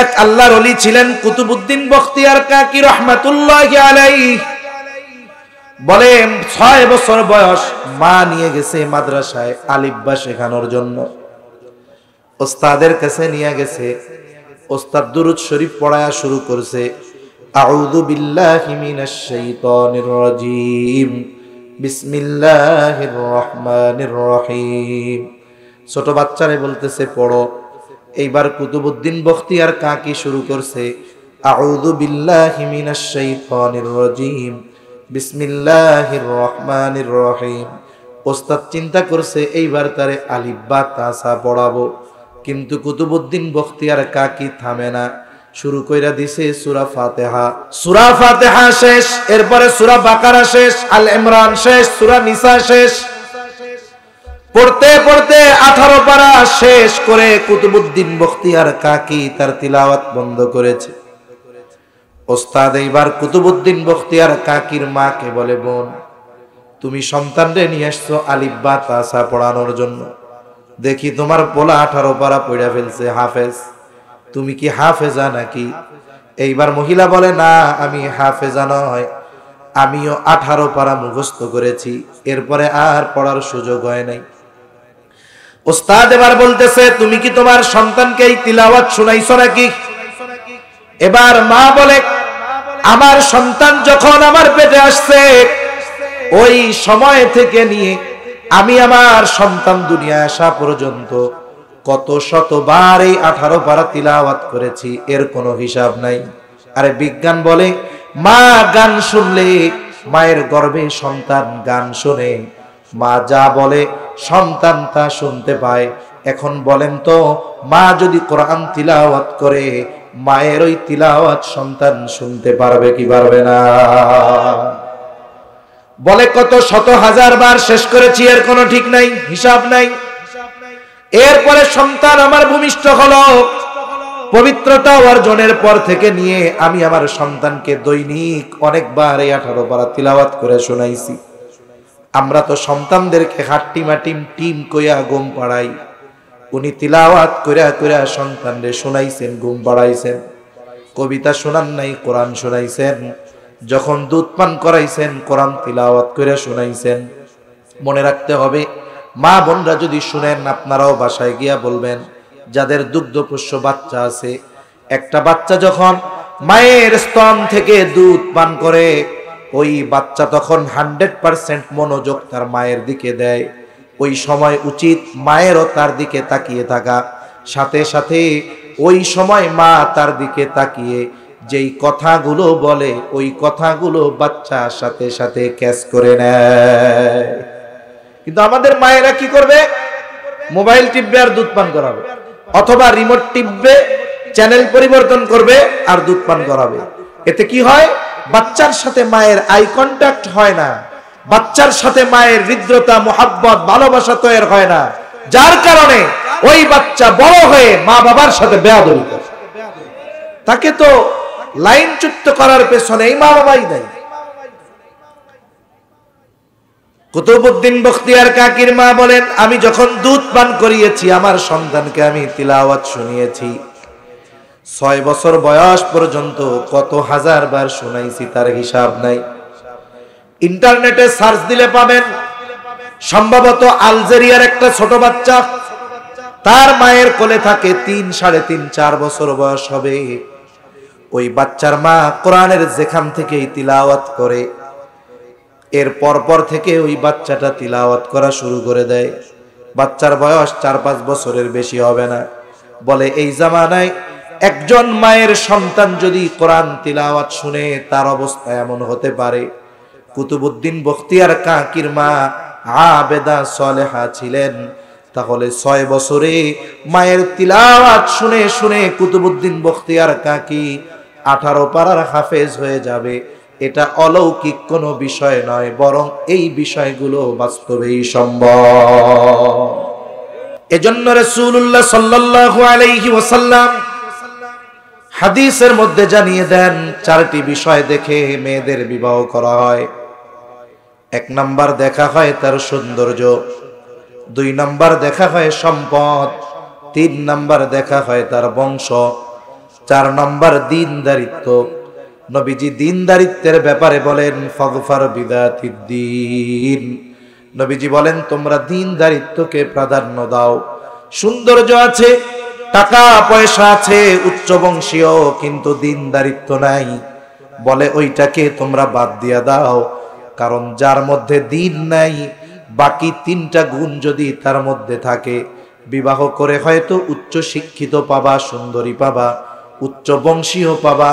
এক আল্লাহর ওলি ছিলেন কুতুবউদ্দিন বখতিয়ার কাকি রাহমাতুল্লাহি আলাইহি। বলেন 6 বছর বয়স মা নিয়ে গেছে মাদ্রাসায় আলিফ বা শেখানোর জন্য। ওস্তাদের কাছে নিয়ে গেছে, ওস্তাদ দুরূদ শরীফ পড়ায়া শুরু করছে, আউযু বিল্লাহি মিনাশ শাইতানির রাজীম, বিসমিল্লাহির রহমানির রহিম। ছোট বাচ্চারে বলতেছে পড়ো। এইবার কুতুবউদ্দিন বখতিয়ার কাকি শুরু করছে, আউযু বিল্লাহি মিনাশ শাইতানির রাজীম, বিসমিল্লাহির রহমানির রহিম। ওস্তাদ চিন্তা করছে এইবার তারে আলিফ বা তাসা পড়াবো, কিন্তু কুতুবউদ্দিন বখতিয়ার কাকি থামে না, শুরু কইরা দিছে সূরা ফাতিহা। সূরা ফাতিহা শেষ, এরপরে সূরা বাকারা শেষ, আল ইমরান শেষ, সূরা নিসা শেষ। পড়তে পড়তে 18 পারা শেষ করে কুতুবউদ্দিন বখতিয়ার কাকি তার তিলাওয়াত বন্ধ করেছে। ওস্তাদ এইবার কুতুবউদ্দিন বখতিয়ার কাকির মাকে বলে, বোন তুমি সন্তানরে নিয়ে আসছো আলিফ বা তাসা পড়ানোর জন্য, দেখি তোমার পোলা 18 পারা পড়া ফেলছে, হাফেজ। তুমি কি হাফেজা নাকি? এইবার মহিলা বলে, না আমি হাফেজা নয়, আমিও 18 পারা মুখস্থ করেছি, এরপরে আর পড়ার সুযোগ হয় নাই। ওস্তাদ এবার বলতেছে, তুমি কি তোমার সন্তানকে এই তিলাওয়াত শুনাইছো নাকি? এবার মা বলে, আমার সন্তান যখন আমার পেটে আসছে ওই সময় থেকে নিয়ে আমি আমার সন্তান দুনিয়ায় আসা পর্যন্ত কত শতবার এই 18 পারা তিলাওয়াত করেছি, এর কোনো হিসাব নাই। আরে বিজ্ঞান বলে মা গান শুনলে, মায়ের গর্ভে সন্তান গান শোনে, মা যা বলে সন্তান তা শুনতে পায়। এখন বলেন তো, মা যদি কোরআন তিলাওয়াত করে মায়ের ওই তিলাওয়াত সন্তান শুনতে পারবে কি পারবে না? বলে কত শত হাজার বার শেষ করেছি, এর কোনো ঠিক নাই, হিসাব নাই। এরপরে সন্তান আমার ভূমিষ্ঠ হলো, পবিত্রতা অর্জনের পর থেকে নিয়ে আমি আমার সন্তানকে দৈনিক অনেকবার এই 18 পারা তিলাওয়াত করে শোনাইছি। আমরা তো সন্তানদেরকে হাট্টি মাটিম টিম কইয়া ঘুম পাড়াই, উনি তিলাওয়াত কইরা কইরা সন্তানরে শোনাইছেন, ঘুম পাড়াইছেন। কবিতা শোনান নাই, কোরআন শোনাইছেন। যখন দুধ পান করাইছেন কোরআন তিলাওয়াত করে শোনাইছেন। মনে রাখতে হবে, মা বোনরা যদি শুনেন আপনারাও বাসায় গিয়া বলবেন, যাদের দুগ্ধপোষ্য বাচ্চা আছে, একটা বাচ্চা যখন মায়ের স্তন থেকে দুধ পান করে ওই বাচ্চা তখন 100% মনোযোগ তার মায়ের দিকে দেয়। ওই সময় উচিত মায়েরও তার দিকে তাকিয়ে থাকা, সাথে সাথে ওই সময় মা তার দিকে তাকিয়ে যেই কথাগুলো বলে ওই কথাগুলো বাচ্চা সাথে সাথে ক্যাচ করে নেয়। কিন্তু আমাদের মায়েরা কি করবে? মোবাইল টিপবে আর দুধ পান করাবে, অথবা রিমোট টিপবে, চ্যানেল পরিবর্তন করবে আর দুধ পান করাবে। এতে কি হয়? বাচ্চার সাথে মায়ের আই কন্ট্যাক্ট হয় না, বাচ্চার সাথে মায়ের হৃদ্রতা, মোহাব্বত, ভালোবাসা তৈরি হয় না, যার কারণে ওই বাচ্চা বড় হয়ে মা বাবার সাথে বেয়াদবি করে। তাকে তো লাইনচ্যুত করার পেছনে এই মা বাবাই দেয়। কুতুবউদ্দিন বখতিয়ার কাকির মা বলেন, আমি যখন দুধ পান করিয়েছি আমার সন্তানকে আমি তিলাওয়াত শুনিয়েছি, 6 বছর বয়স পর্যন্ত কত হাজার বার শুনাইছি, তার হিসাব নাই। ইন্টারনেটে সার্চ দিলে পাবেন, সম্ভবত আলজেরিয়ার একটা ছোট বাচ্চা, তার মায়ের কোলে থাকে 3, 3.5, 4 বছর বয়স হবে। ওই বাচ্চার মা কোরআনের যেখান থেকেই তিলাওয়াত করে, এর পর থেকে ওই বাচ্চাটা তিলাওয়াত করা শুরু করে দেয়। বাচ্চার বয়স 4-5 বছরের বেশি হবে না। বলে এই জামানায় একজন মায়ের সন্তান যদি কোরআন তিলাওয়াত শুনে তার অবস্থা এমন হতে পারে। কুতুবউদ্দিন বখতিয়ার কাকির মা আবেদা সলেহা ছিলেন, তাহলে 6 বছরে মায়ের তিলাওয়াত শুনে শুনে কুতুবউদ্দিন বখতিয়ার কাকি 18 পারার হাফেজ হয়ে যাবে। এটা অলৌকিক কোনো বিষয় নয়, বরং এই বিষয়গুলো বাস্তবেই সম্ভব। এজন্য রাসূলুল্লাহ সাল্লাল্লাহু আলাইহি ওয়াসাল্লাম হাদিসের মধ্যে জানিয়ে দেন, 4টি বিষয় দেখে মেয়েদের বিবাহ করা হয়। 1 নাম্বার দেখা হয় তার সৌন্দর্য, 2 নাম্বার দেখা হয় সম্পদ, 3 নাম্বার দেখা হয় তার বংশ, 4 নম্বর দিনদারিত্ব। নবীজি দিনদারিত্বের ব্যাপারে বলেন ফাগফার বিদাতিদ্দিন। নবীজি বলেন তোমরা দিনদারিত্বকে প্রাধান্য দাও। সৌন্দর্য আছে, টাকা পয়সা আছে, উচ্চ বংশীয়, কিন্তু দিনদারিত্ব নাই, বলে ওইটাকে তোমরা বাদ দিয়া দাও। কারণ যার মধ্যে দিন নাই, বাকি 3টা গুণ যদি তার মধ্যে থাকে, বিবাহ করে হয়তো উচ্চ শিক্ষিত পাবা, সুন্দরী পাবা, উচ্চ বংশীয় পাবা,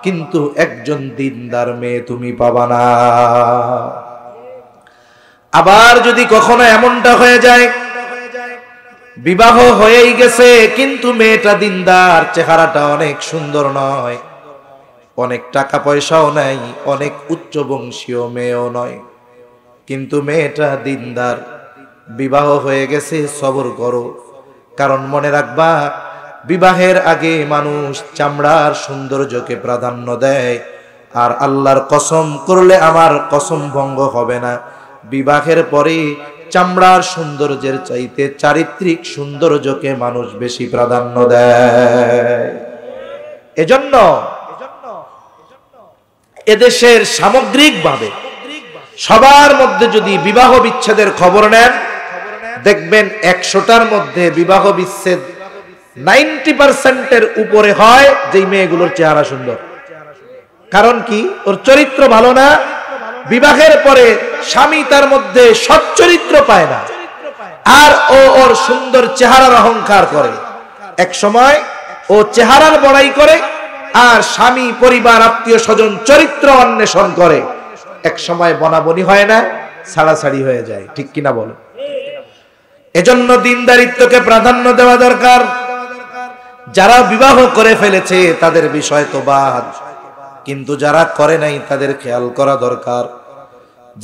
কিন্তু একজন দিনদার মেয়ে তুমি পাবা না। আবার যদি কখনো এমনটা হয়ে যায়, বিবাহ হয়েই গেছে কিন্তু মেয়েটা দিনদার, চেহারাটা অনেক সুন্দর নয়, অনেক টাকা পয়সাও নাই, অনেক উচ্চ বংশীয় মেয়েও নয়, কিন্তু মেয়েটা দিনদার, বিবাহ হয়ে গেছে, সবর করো। কারণ মনে রাখবা, বিবাহের আগে মানুষ চামড়ার সৌন্দর্যকে প্রাধান্য দেয়, আর আল্লাহর কসম করলে আমার কসম ভঙ্গ হবে না, বিবাহের পরে চামড়ার সৌন্দর্যের চাইতে চারিত্রিক সৌন্দর্যকে মানুষ বেশি প্রাধান্য দেয়। এজন্য এদেশের সামগ্রিকভাবে সবার মধ্যে যদি বিবাহ বিচ্ছেদের খবর নেন, দেখবেন 100টার মধ্যে বিবাহ বিচ্ছেদ 90%-এর উপরে হয় যেই মেয়েগুলোর চেহারা সুন্দর। কারণ কি? ওর চরিত্র ভালো না, বিবাহের পরে স্বামী তার মধ্যে সচ্চরিত্র পায় না, আর ও ওর সুন্দর চেহারার অহংকার করে। এক সময় ও চেহারার বড়াই করে, আর স্বামী, পরিবার, আত্মীয় স্বজন চরিত্র অন্বেষণ করে। এক সময় বনাবনি হয় না, ছাড়াছাড়ি হয়ে যায়। ঠিক কিনা বলো? এজন্য দিনদারিত্বকে প্রাধান্য দেওয়া দরকার। যারা বিবাহ করে ফেলেছে তাদের বিষয় তো বাদ, কিন্তু যারা করে নাই তাদের খেয়াল করা দরকার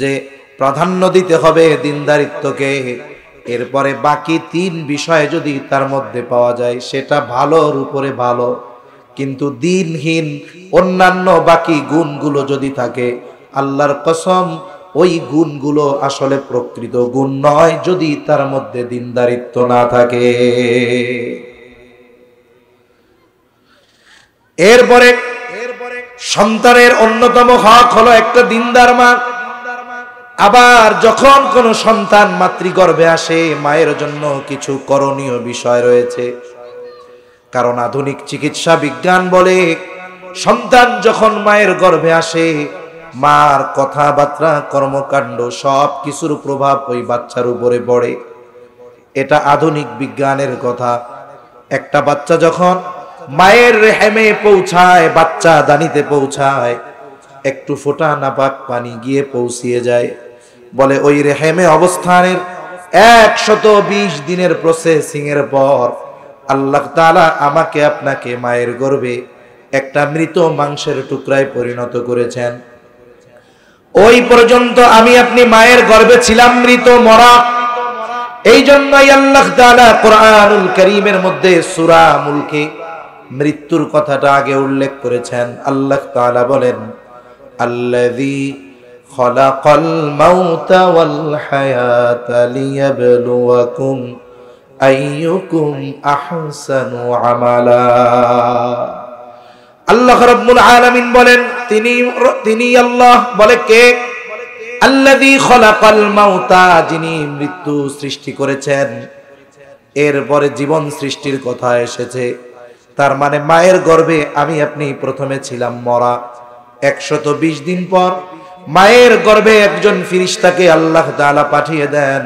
যে প্রাধান্য দিতে হবে দিনদারিত্বকে। এরপরে বাকি 3 বিষয় যদি তার মধ্যে পাওয়া যায় সেটা ভালোর উপরে ভালো, কিন্তু দিনহীন অন্যান্য বাকি গুণগুলো যদি থাকে, আল্লাহর কসম ওই গুণগুলো আসলে প্রকৃত গুণ নয় যদি তার মধ্যে দিনদারিত্ব না থাকে। এরপরে সন্তানের অন্যতম হক হলো একটা দিনদার মা। আবার যখন কোন সন্তান মাতৃগর্ভে আসে, মায়ের জন্য কিছু করণীয় বিষয় রয়েছে। কারণ আধুনিক চিকিৎসা বিজ্ঞান বলে, সন্তান যখন মায়ের গর্ভে আসে, মার কথাবার্তা, কর্মকাণ্ড সব কিছুর প্রভাব ওই বাচ্চার উপরে পড়ে। এটা আধুনিক বিজ্ঞানের কথা। একটা বাচ্চা যখন মায়ের রেহেমে পৌঁছায়, বাচ্চা দানিতে পৌঁছায়, একটু ফোঁটা নাপাক পানি গিয়ে পৌঁছিয়ে যায়, বলে ওই রেহেমে অবস্থানের 120 দিনের প্রসেসিং এর পর আল্লাহ তাআলা আমাকে আপনাকে মায়ের গর্ভে একটা মৃত মাংসের টুকরায় পরিণত করেছেন। ওই পর্যন্ত আমি আপনি মায়ের গর্ভে ছিলাম মৃত, মরা। এই জন্যই আল্লাহ তাআলা কোরআনুল কারীমের মধ্যে সূরা মুলকে মৃত্যুর কথাটা আগে উল্লেখ করেছেন। আল্লাহ তাআলা বলেন, আল্লাযী খালাকাল মাউতা ওয়াল হায়াতা লিয়াবলুয়াকুম আইয়ুকুম আহসানু আমালা। আল্লাহ রাব্বুল আলামিন বলেন, তিনি আল্লাহ। বলে কে? আল্লাযী খালাকাল মাউতা, যিনি মৃত্যু সৃষ্টি করেছেন। এরপরে জীবন সৃষ্টির কথা এসেছে। তার মানে মায়ের গর্ভে আমি আপনি প্রথমে ছিলাম মরা। 120 দিন পর মায়ের গর্ভে একজন ফেরেশতাকে আল্লাহ তাআলা পাঠিয়ে দেন।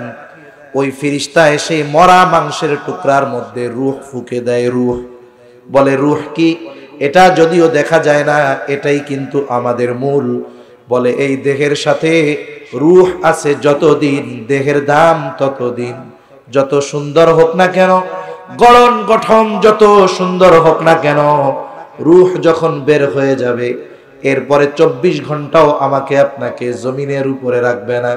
ওই ফেরেশতা এসে মরা মাংসের টুকরার মধ্যে রূহ ফুঁকে দেয়। রূহ বলে, রূহ কি? এটা যদিও দেখা যায় না, এটাই কিন্তু আমাদের মূল। বলে এই দেহের সাথে রূহ আছে যতদিন, দেহের দাম ততদিন। যত সুন্দর হোক না কেন, গড়ন গঠন যত সুন্দর হোক না কেন, রূহ যখন বের হয়ে যাবে, এরপরে 24 ঘন্টাও আমাকে আপনাকে জমিনের উপরে রাখবে না,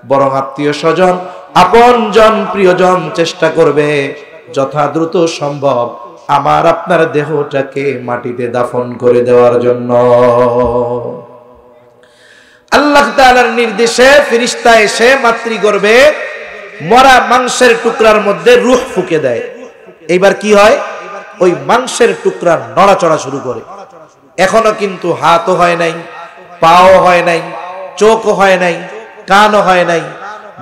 বরং আত্মীয় স্বজন, আপনজন, প্রিয়জন চেষ্টা করবে যথা দ্রুত সম্ভব আমার আপনার দেহটাকে মাটিতে দাফন করে দেওয়ার জন্য। আল্লাহ তাআলার নির্দেশে ফেরেশতা এসে মাতৃগর্ভে মরা মাংসের টুকরার মধ্যে রূহ ফুঁকে দেয়। এইবার কি হয়? ওই মাংসের টুকরা নড়াচড়া শুরু করে। এখনো কিন্তু হাতও হয় নাই, পাও হয় নাই, চোখও হয় নাই, কানও হয় নাই।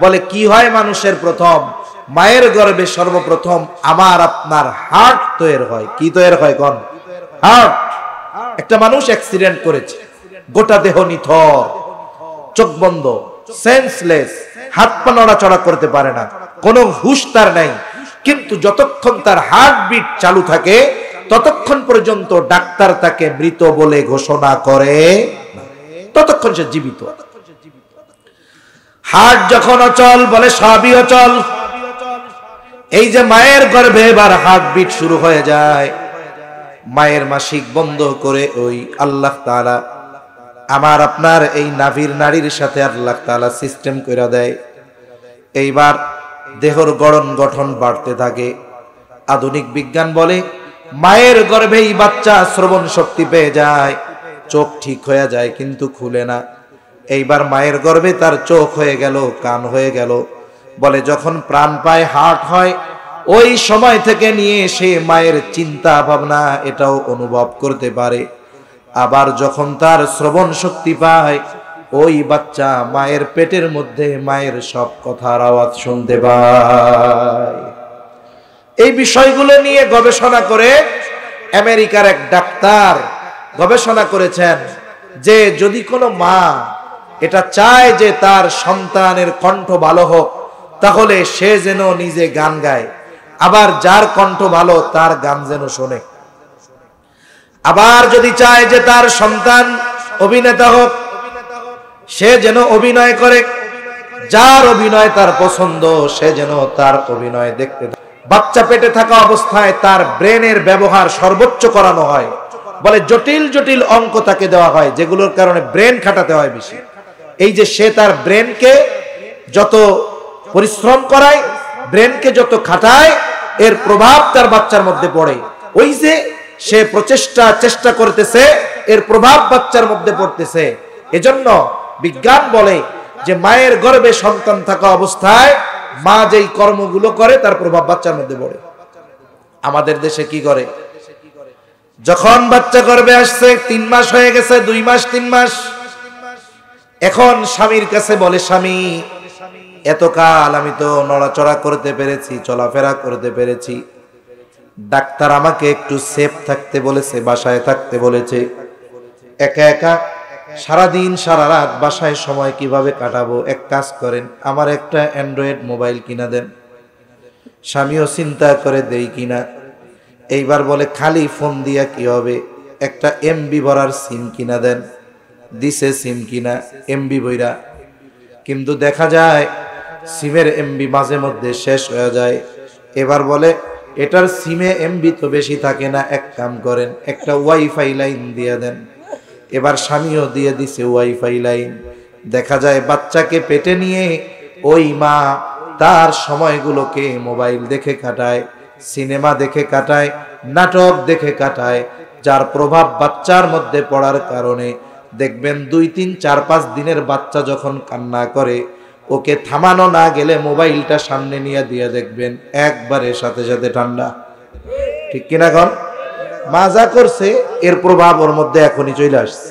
বলে কি হয় মানুষের প্রথম? মায়ের গর্ভে সর্বপ্রথম আমার আপনার হার্ট তৈরি হয়। কি তৈরি হয় কোন? হার্ট। একটা মানুষ অ্যাক্সিডেন্ট করেছে, গোটা দেহ নিথর, চোখ বন্ধ, সেন্সলেস, হাত পা নড়াচড়া করতে পারে না, কোনো হুঁশ তার নাই। কিন্তু যতক্ষণ তার হার্টবিট চালু থাকে ততক্ষণ পর্যন্ত ডাক্তার তাকে মৃত বলে ঘোষণা করে, ততক্ষণ সে জীবিত। হার্ট যখন অচল বলে সবই অচল। এই যে মায়ের গর্ভে এবার হার্টবিট শুরু হয়ে যায়, মায়ের মাসিক বন্ধ করে ওই আল্লাহ তাআলা আমার আপনার এই নাভির নাড়ির সাথে আল্লাহ তাআলা সিস্টেম করে দেয়। এইবার দেহর গঠন বাড়তে থাকে। আধুনিক বিজ্ঞান বলে মায়ের গর্ভেই বাচ্চা শ্রবণ শক্তি পেয়ে যায়, চোখ ঠিক হয়ে যায় কিন্তু খুলে না। এইবার মায়ের গর্ভে তার চোখ হয়ে গেল, কান হয়ে গেল। বলে যখন প্রাণ পায়, হার্ট হয়, ওই সময় থেকে নিয়ে সে মায়ের চিন্তা ভাবনা এটাও অনুভব করতে পারে। আবার যখন তার শ্রবণ শক্তি পায়, ওই বাচ্চা মায়ের পেটের মধ্যে মায়ের সব কথার আওয়াজ শুনতে পায়। এই বিষয়গুলো নিয়ে গবেষণা করে আমেরিকার এক ডাক্তার গবেষণা করেছেন যে যদি কোনো মা এটা চায় যে তার সন্তানের কণ্ঠ ভালো হোক, তাহলে সে যেন নিজে গান গায়, আবার যার কণ্ঠ ভালো তার গান যেন শোনে। আবার যদি চায় যে তার সন্তান অভিনেতা হোক, সে যেন অভিনয় করে, যার অভিনয় তার পছন্দ সে যেন তার অভিনয় দেখতে থাকে। বাচ্চা পেটে থাকা অবস্থায় তার ব্রেনের ব্যবহার সর্বোচ্চ করানো হয়। বলে জটিল জটিল অঙ্ক তাকে দেওয়া হয়, যেগুলোর কারণে ব্রেন খাটাতে হয় বেশি। এই যে সে তার ব্রেনকে যত পরিশ্রম করায়, ব্রেনকে যত খাটায়, এর প্রভাব তার বাচ্চার মধ্যে পড়ে। ওই যে সে চেষ্টা করতেছে, এর প্রভাব বাচ্চার মধ্যে পড়তেছে। এজন্য বিজ্ঞান বলে যে মায়ের গর্ভে সন্তান থাকা অবস্থায় মা যেই কর্মগুলো করে তার প্রভাব বাচ্চার মধ্যে পড়ে। আমাদের দেশে কি করে? যখন বাচ্চা গর্ভে আসছে, 3 মাস হয়ে গেছে, 2 মাস 3 মাস, এখন স্বামীর কাছে বলে, স্বামী এতকাল আমি তো নড়াচড়া করতে পেরেছি, চলাফেরা করতে পেরেছি, ডাক্তার আমাকে একটু সেফ থাকতে বলেছে, বাসায় থাকতে বলেছে। একা একা সারাদিন সারা রাত বাসায় সময় কিভাবে কাটাবো? এক কাজ করেন, আমার একটা অ্যান্ড্রয়েড মোবাইল কিনা দেন। স্বামীও চিন্তা করে দেই কিনা। এইবার বলে খালি ফোন দিয়া কি হবে, একটা এমবি ভরার সিম কিনা দেন। দিছে সিম কিনা, এমবি বইরা, কিন্তু দেখা যায় সিমের এমবি মাঝে মধ্যে শেষ হয়ে যায়। এবার বলে এটার সিমে এমবি তো বেশি থাকে না, এক কাম করেন একটা ওয়াইফাই লাইন দিয়ে দেন। এবার স্বামীও দিয়ে দিছে ওয়াইফাই লাইন। দেখা যায় বাচ্চাকে পেটে নিয়ে ওই মা তার সময়গুলোকে মোবাইল দেখে কাটায়, সিনেমা দেখে কাটায়, নাটক দেখে কাটায়, যার প্রভাব বাচ্চার মধ্যে পড়ার কারণে দেখবেন 2, 3, 4, 5 দিনের বাচ্চা যখন কান্না করে, ওকে থামানো না গেলে মোবাইলটা সামনে নিয়ে দিয়ে দেখবেন একবারে সাথে সাথে ঠান্ডা। ঠিক কিনা কন? মা যা করছে এর প্রভাব ওর মধ্যে এখনই চলে আসছে।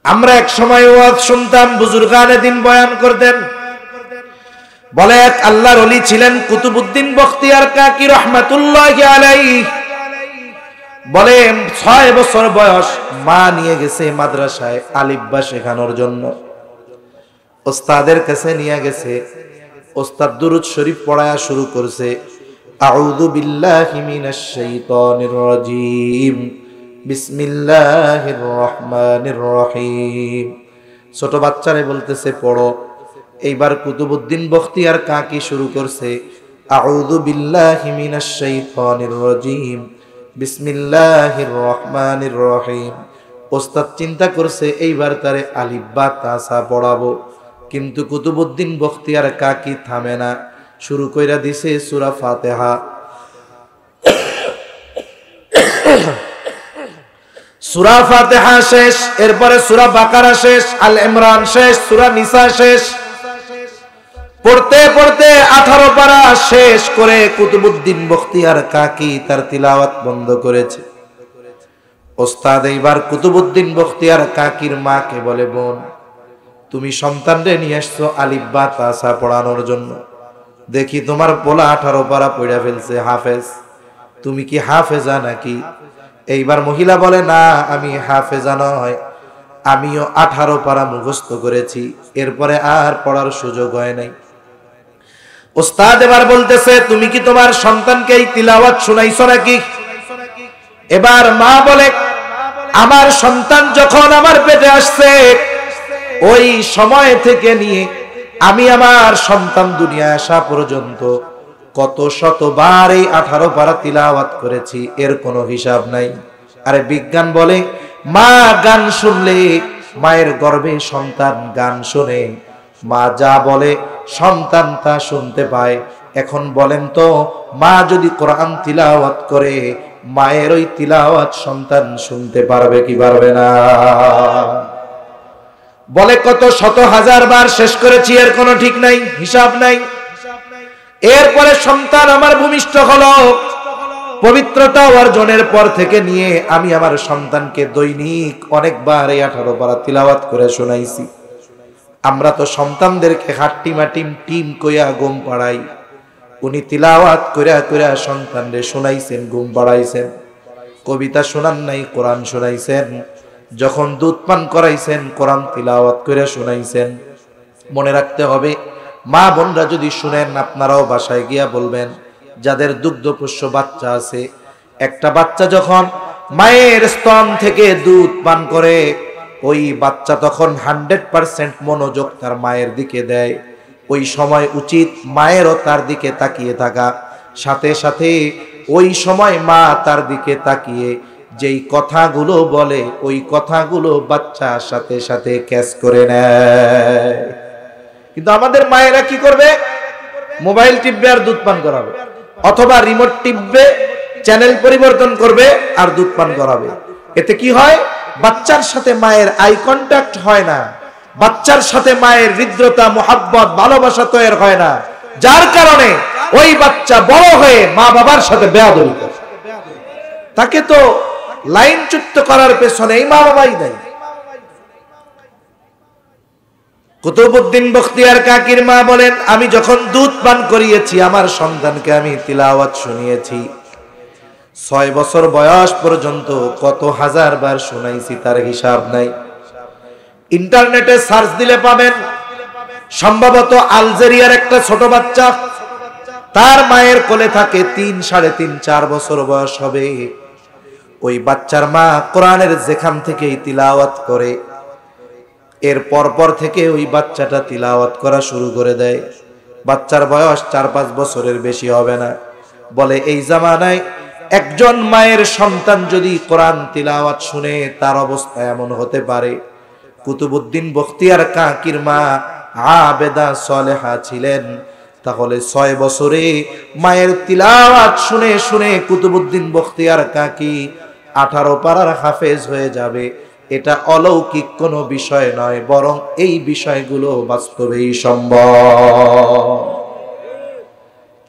আমরা এক সময় ওয়াজ শুনতাম, বুজুর্গানে দিন বয়ান করতেন। বলে এক আল্লাহর ওলি ছিলেন কুতুবউদ্দিন বখতিয়ার কাকি রহমাতুল্লাহি আলাইহি। বলে 6 বছর বয়স, মা নিয়ে গেছে মাদ্রাসায় আলিফ বা শেখানোর জন্য। ওস্তাদের কাছে নিয়ে গেছে, ওস্তাদ দুরূদ শরীফ পড়ায়া শুরু করছে, আউযু বিল্লাহি মিনাশ শাইতানির রাজীম, বিসমিল্লাহির রহমানির রহিম। ছোট বাচ্চারে বলতেছে পড়ো। এইবার কুতুবউদ্দিন বখতিয়ার কাকি শুরু করছে, আউযু বিল্লাহি মিনাশ শাইতানির রাজীম, বিসমিল্লাহির রহমানির রহিম। ওস্তাদ চিন্তা করছে এইবার তারে আলিফ বা তাসা পড়াবো, কিন্তু কুতুবউদ্দিন বখতিয়ার কাকি থামে না, শুরু কইরা দিছে সূরা ফাতিহা। সূরা ফাতিহা শেষ, এরপরে সূরা বাকারা শেষ, আল ইমরান শেষ, সূরা নিসা শেষ। পড়তে পড়তে 18 পারা শেষ করে কুতুবউদ্দিন বখতিয়ার কাকি তার তিলাওয়াত বন্ধ করেছে। ওস্তাদ এইবার কুতুবউদ্দিন বখতিয়ার কাকির মাকে বলে, বোন তুমি সন্তানরে নিয়ে আসছো আলিফ বা তাসা পড়ানোর জন্য, দেখি তোমার পোলা 18 পারা পড়া ফেলছে, হাফেজ, তুমি কি হাফেজা নাকি? এইবার মহিলা বলে, না আমি হাফেজা নয়, আমিও 18 পারা মুখস্থ করেছি, এরপরে আর পড়ার সুযোগ হয় নাই। ওস্তাদ এবার বলতেছে, তুমি কি তোমার সন্তানকে এই তিলাওয়াত শুনাইছো নাকি? এবার মা বলে, আমার সন্তান যখন আমার পেটে আসছে ওই সময় থেকে নিয়ে আমি আমার সন্তান দুনিয়ায় আসা পর্যন্ত কত শতবার এই 18 পারা তিলাওয়াত করেছি, এর কোনো হিসাব নাই। আরে বিজ্ঞান বলে মা গান শুনলে, মায়ের গর্ভে সন্তান গান শুনে, মা যা বলে সন্তান তা শুনতে পায়। এখন বলেন তো, মা যদি কোরআন তিলাওয়াত করে, মায়ের ওই তিলাওয়াত সন্তান শুনতে পারবে কি পারবে না? বলে কত শত হাজার বার শেষ করেছি, এর কোনো ঠিক নাই, হিসাব নাই। এরপরে সন্তান আমার ভূমিষ্ঠ হলো, পবিত্রতা অর্জনের পর থেকে নিয়ে আমি আমার সন্তানকে দৈনিক অনেকবার এই 18 পারা তিলাওয়াত করে শোনাইছি। আমরা তো সন্তানদেরকে হাট্টিমাটিম টিম কইয়া ঘুম পাড়াই, উনি তিলাওয়াত কইরা কইরা সন্তানরে শোনাইছেন, ঘুম পাড়াইছেন। কবিতা শোনান নাই, কোরআন শোনাইছেন। যখন দুধ পান করাইছেন, কোরআন তিলাওয়াত কইরা শোনাইছেন। মনে রাখতে হবে, মা বোনরা যদি শুনেন, আপনারাও বাসায় গিয়া বলবেন, যাদের দুগ্ধপোষ্য বাচ্চা আছে, একটা বাচ্চা যখন মায়ের স্তন থেকে দুধ পান করে, ওই বাচ্চা তখন 100% মনোযোগ তার মায়ের দিকে দেয়। ওই সময় উচিত মায়েরও তার দিকে তাকিয়ে থাকা। সাথে সাথে ওই সময় মা তার দিকে তাকিয়ে যেই কথাগুলো বলে, ওই কথাগুলো বাচ্চা সাথে সাথে ক্যাচ করে নেয়। কিন্তু আমাদের মায়েরা কি করবে? মোবাইল টিপবে আর দুধ পান করাবে, অথবা রিমোট টিপবে, চ্যানেল পরিবর্তন করবে আর দুধ পান করাবে। এতে কি হয়? বাচ্চার সাথে মায়ের আই কন্ট্যাক্ট হয় না, বাচ্চার সাথে মায়ের হৃদ্রতা, মোহাব্বত, ভালোবাসা তৈরি হয় না, যার কারণে ওই বাচ্চা বড় হয়ে মা বাবার সাথে বেয়াদবি করে। তাকে তো লাইনচ্যুত করার পেছনে এই মা বাবাই দেয়। কুতুবউদ্দিন বখতিয়ার কাকির মা বলেন, আমি যখন দুধ পান করিয়েছি, আমার সন্তানকে আমি তিলাওয়াত শুনিয়েছি, 6 বছর বয়স পর্যন্ত কত হাজার বার শুনাইছি, তার হিসাব নাই। ইন্টারনেটে সার্চ দিলে পাবেন, সম্ভবত আলজেরিয়ার একটা ছোট বাচ্চা, তার মায়ের কোলে থাকে 3, 3.5, 4 বছর বয়স হবে। ওই বাচ্চার মা কোরআনের যেখান থেকেই তিলাওয়াত করে, এর পর থেকে ওই বাচ্চাটা তিলাওয়াত করা শুরু করে দেয়। বাচ্চার বয়স 4-5 বছরের বেশি হবে না। বলে এই জামানায় একজন মায়ের সন্তান যদি কোরআন তিলাওয়াত শুনে, তার অবস্থা এমন হতে পারে। কুতুবউদ্দিন বখতিয়ার কাকির মা আবেদা সালেহা ছিলেন, তাহলে 6 বছরে মায়ের তিলাওয়াত শুনে শুনে কুতুবউদ্দিন বখতিয়ার কাকি 18 পারার হাফেজ হয়ে যাবে। এটা অলৌকিক কোনো বিষয় নয়, বরং এই বিষয়গুলো বাস্তবেই সম্ভব।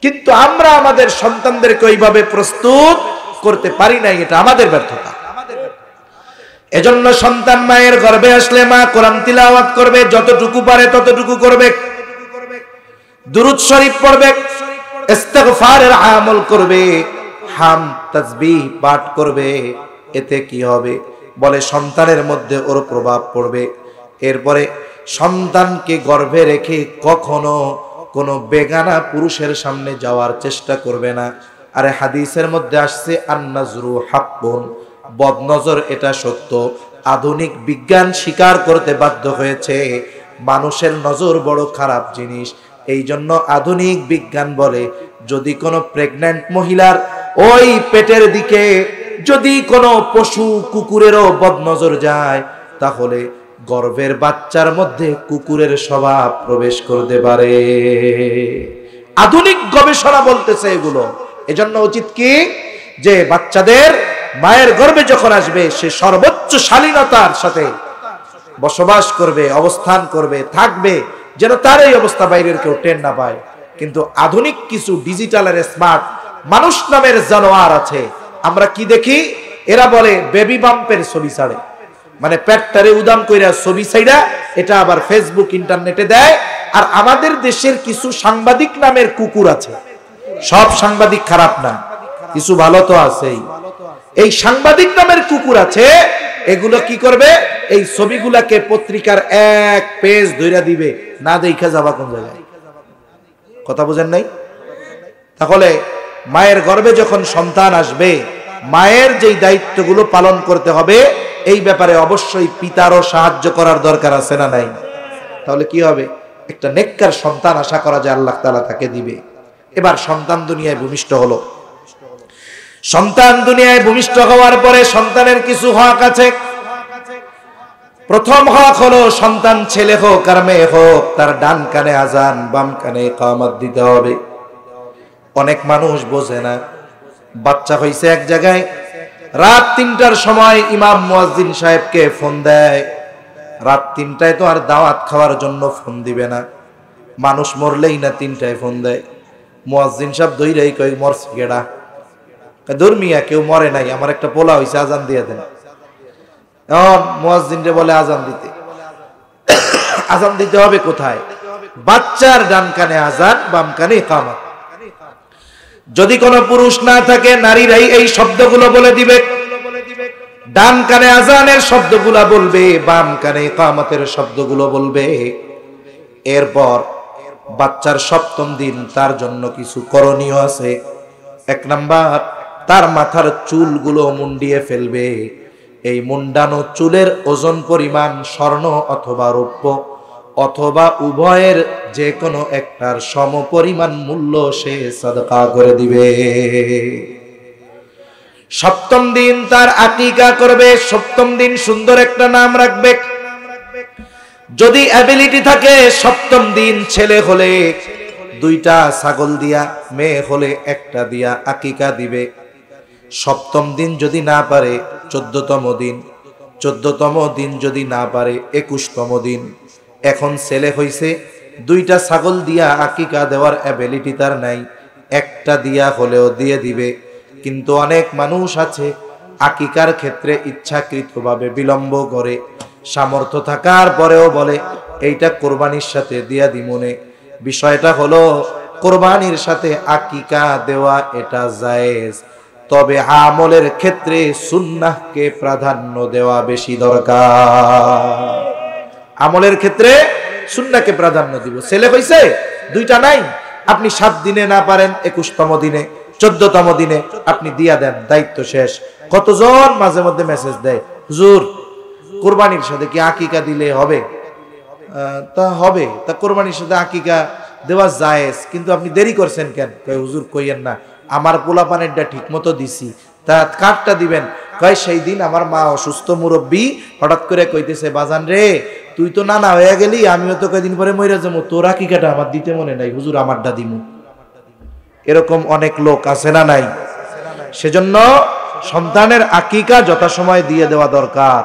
কিন্তু আমরা আমাদের সন্তানদেরকে ওইভাবে প্রস্তুত করতে পারি নাই, এটা আমাদের ব্যর্থতা। এজন্য সন্তান মায়ের গর্ভে আসলে মা কোরআন তিলাওয়াত করবে, যতটুকু পারে ততটুকু করবে, দুরূদ শরীফ পড়বে, ইস্তিগফারের আমল করবে, হামদ তাসবিহ পাঠ করবে। এতে কি হবে? বলে সন্তানের মধ্যে ওর প্রভাব পড়বে। এরপরে সন্তানকে গর্ভে রেখে কখনো কোনো বেগানা পুরুষের সামনে যাওয়ার চেষ্টা করবে না। আরে হাদিসের মধ্যে আসছে আন-নাজরু হাক্কুন, বদনজর এটা সত্য। আধুনিক বিজ্ঞান স্বীকার করতে বাধ্য হয়েছে মানুষের নজর বড় খারাপ জিনিস। এই জন্য আধুনিক বিজ্ঞান বলে, যদি কোনো প্রেগন্যান্ট মহিলার ওই পেটের দিকে যদি কোনো পশু কুকুরেরও বদনজর যায়, তাহলে গর্ভের বাচ্চার মধ্যে কুকুরের স্বভাব প্রবেশ করতে পারে। আধুনিক গবেষণা বলতেছে এগুলো। এজন্য উচিত কি, যে বাচ্চাদের মায়ের গর্ভে যখন আসবে, সে সর্বোচ্চ শালীনতার সাথে বসবাস করবে, অবস্থান করবে, থাকবে। যেন তার এই অবস্থা বাইরের কেউ টের না পায়। কিন্তু আধুনিক কিছু ডিজিটালের স্মার্ট মানুষ নামের জানোয়ার আছে, আমরা কি দেখি, এরা বলে বেবি বাম্পের ছবি ছাড়ে, মানে পেটটারে উদাম কইরা ছবি ছাইড়া এটা আবার ফেসবুক ইন্টারনেটে দেয়। আর আমাদের দেশের কিছু সাংবাদিক নামের কুকুর আছে, সব সাংবাদিক খারাপ না, কিছু ভালো তো আছেই। এই সাংবাদিক নামের কুকুর আছে, এগুলো কি করবে, এই ছবিগুলাকে পত্রিকার এক পেজ ধইরা দিবে, না দেখা যাবা কোন জায়গায়। কথা বুঝেন নাই? তাহলে মায়ের গর্ভে যখন সন্তান আসবে, মায়ের যেই দায়িত্বগুলো পালন করতে হবে, এই ব্যাপারে অবশ্যই পিতারও সাহায্য করার দরকার আছে না নাই? তাহলে কি হবে, একটা নেককার সন্তান আশা করা যায় আল্লাহ তাআলা তাকে দিবে। এবার সন্তান দুনিয়ায় ভূমিষ্ঠ হলো। সন্তান দুনিয়ায় ভূমিষ্ঠ হওয়ার পরে সন্তানের কিছু হক আছে। প্রথম হক হলো, সন্তান ছেলে হোক আর মেয়ে হোক, তার ডান কানে আজান, বাম কানে ইকামত দিতে হবে। অনেক মানুষ বোঝে না, বাচ্চা হইছে এক জায়গায়, রাত ৩টার সময় ইমাম মুয়াজ্জিন সাহেবকে ফোন দেয়। রাত ৩টায় তো আর দাওয়াত খাওয়ার জন্য ফোন দিবে না, মানুষ মরলেই না ৩টায় ফোন দেয়। মুয়াজ্জিন সাহেব দইরাই কই মরছে গেডা, ধর্মিয়া কেউ মরে নাই, আমার একটা পোলা হইছে, আজান দিয়ে দেন। এখন মুয়াজ্জিনরে বলে আজান দিতে, আজান দিতে হবে কোথায়? বাচ্চার ডান কানে আজান, বাম কানে ইকামত। যদি কোনো পুরুষ না থাকে, নারীরাই এই শব্দগুলো বলে দিবে। ডান কানে আজানের শব্দগুলো বলবে, বাম কানে ইকামতের শব্দগুলো বলবে। এরপর বাচ্চার সপ্তম দিন তার জন্য কিছু করণীয় আছে। ১ নাম্বার, তার মাথার চুলগুলো মুন্ডিয়ে ফেলবে। এই মুন্ডানো চুলের ওজন পরিমাণ স্বর্ণ অথবা রৌপ্য অথবা উভয়ের যে কোনো একটার সমপরিমাণ মূল্য সে সাদকা করে দিবে। সপ্তম দিন তার আকিকা করবে। সপ্তম দিন সুন্দর একটা নাম রাখবে। যদি অ্যাবিলিটি থাকে, সপ্তম দিন ছেলে হলে 2টা ছাগল দিয়া, মেয়ে হলে 1টা দিয়া আকিকা দিবে। সপ্তম দিন যদি না পারে 14তম দিন, 14তম দিন যদি না পারে 21তম দিন। এখন ছেলে হইছে, 2টা ছাগল দিয়া আকিকা দেওয়ার অ্যাবিলিটি তার নাই, 1টা দিয়া হলেও দিয়ে দিবে। কিন্তু অনেক মানুষ আছে আকিকার ক্ষেত্রে ইচ্ছাকৃতভাবে বিলম্ব করে, সামর্থ্য থাকার পরেও বলে এইটা কোরবানির সাথে দিয়া দিমনে। বিষয়টা হলো, কোরবানির সাথে আকিকা দেওয়া এটা জায়েজ, তবে আমলের ক্ষেত্রে সুন্নাহকে প্রাধান্য দেওয়া বেশি দরকার। আমলের ক্ষেত্রে সুন্নাহকে প্রাধান্য দিব। ছেলে হইছে, 2টা নাই, আপনি 7 দিনে না পারেন 21তম দিনে, 14তম দিনে আপনি দিয়া দেন, দায়িত্ব শেষ। কতজন মাঝে মধ্যে মেসেজ দেয়, হুজুর কোরবানির সাথে কি আকিকা দিলে হবে? তা হবে, তা কোরবানির সাথে আকিকা দেওয়া জায়েজ, কিন্তু আপনি দেরি করছেন কেন? কয় হুজুর কইয়েন না, আমার পোলা পানেরটা ঠিক মতো দিছি, তা কাঠটা দিবেন? কয় সেই দিন আমার মা অসুস্থ মুরব্বী, হঠাৎ করে কইতেছে, বাজান রে তুই তো নানা হয়ে গেলি, আমিও তো কয়দিন পরে মইরা যাবো, তোর আকিকাটা আমার দিতে মনে নাই, হুজুর আমারটা দিমু। এরকম অনেক লোক আছে না নাই? সেজন্য সন্তানের আকিকা যথাসময় দিয়ে দেওয়া দরকার।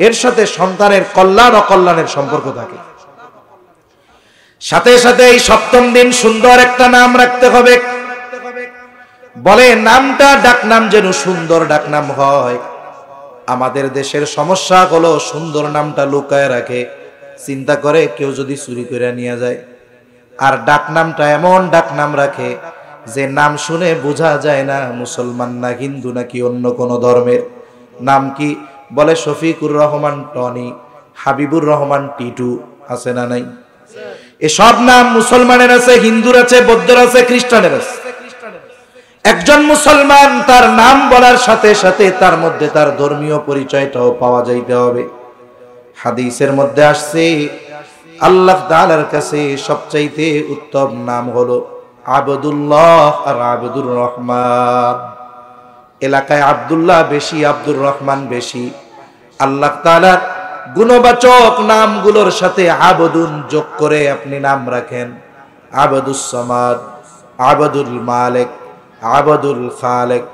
এর সাথে সন্তানের কল্যাণ অকল্যাণের সম্পর্ক থাকে। সাথে সাথে এই সপ্তম দিন সুন্দর একটা নাম রাখতে হবে। বলে নামটা ডাকনাম যেন সুন্দর ডাকনাম হয়। আমাদের দেশের সমস্যা হলো সুন্দর নামটা লুকায় রাখে, চিন্তা করে কেউ যদি চুরি করে নিয়ে যায়। আর ডাকনামটা এমন ডাকনাম রাখে যে নাম শুনে বোঝা যায় না মুসলমান না হিন্দু নাকি অন্য কোনো ধর্মের। নাম কি? বলে শফিকুর রহমান টনি, হাবিবুর রহমান টিটু, আছে না নাই? এসব নাম মুসলমানের আছে, হিন্দুর আছে, বৌদ্ধের আছে, খ্রিস্টানের আছে। একজন মুসলমান তার নাম বলার সাথে সাথে তার মধ্যে তার ধর্মীয় পরিচয়টাও পাওয়া যাইতে হবে। হাদিসের মধ্যে আসছে আল্লাহ তাআলার কাছে সবচাইতে উত্তম নাম হলো আবদুল্লাহ আর আবদুর রহমান। এলাকায় আব্দুল্লাহ বেশি, আব্দুর রহমান বেশি। আল্লাহ তাআলার গুণবাচক নামগুলোর সাথে আবদুন যোগ করে আপনি নাম রাখেন। আবদুস সামাদ, আবদুল মালিক, আবদুল খালেক,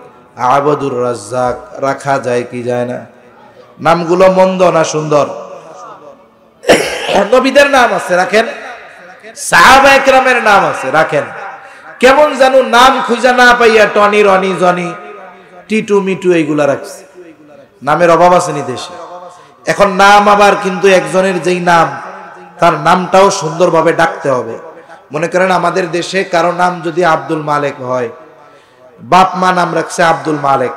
আবদুর রাজ্জাক রাখা যায় কি যায় না? নামগুলো মন্দ না সুন্দর? নবীদের নাম আছে, রাখেন। সাহাবা একরামের নাম আছে, রাখেন। কেমন জানো নাম খুঁজা না পাইয়া Tony, Ronnie, Johnny, Titu, Mitu এইগুলা রাখছে। নামের অভাব আছে নি দেশে। এখন নাম আবার কিন্তু একজনের যেই নাম, তার নামটাও সুন্দরভাবে ডাকতে হবে। মনে করেন আমাদের দেশে কারো নাম যদি আব্দুল মালেক হয়, বাপ মা নাম রাখছে আব্দুল মালেক,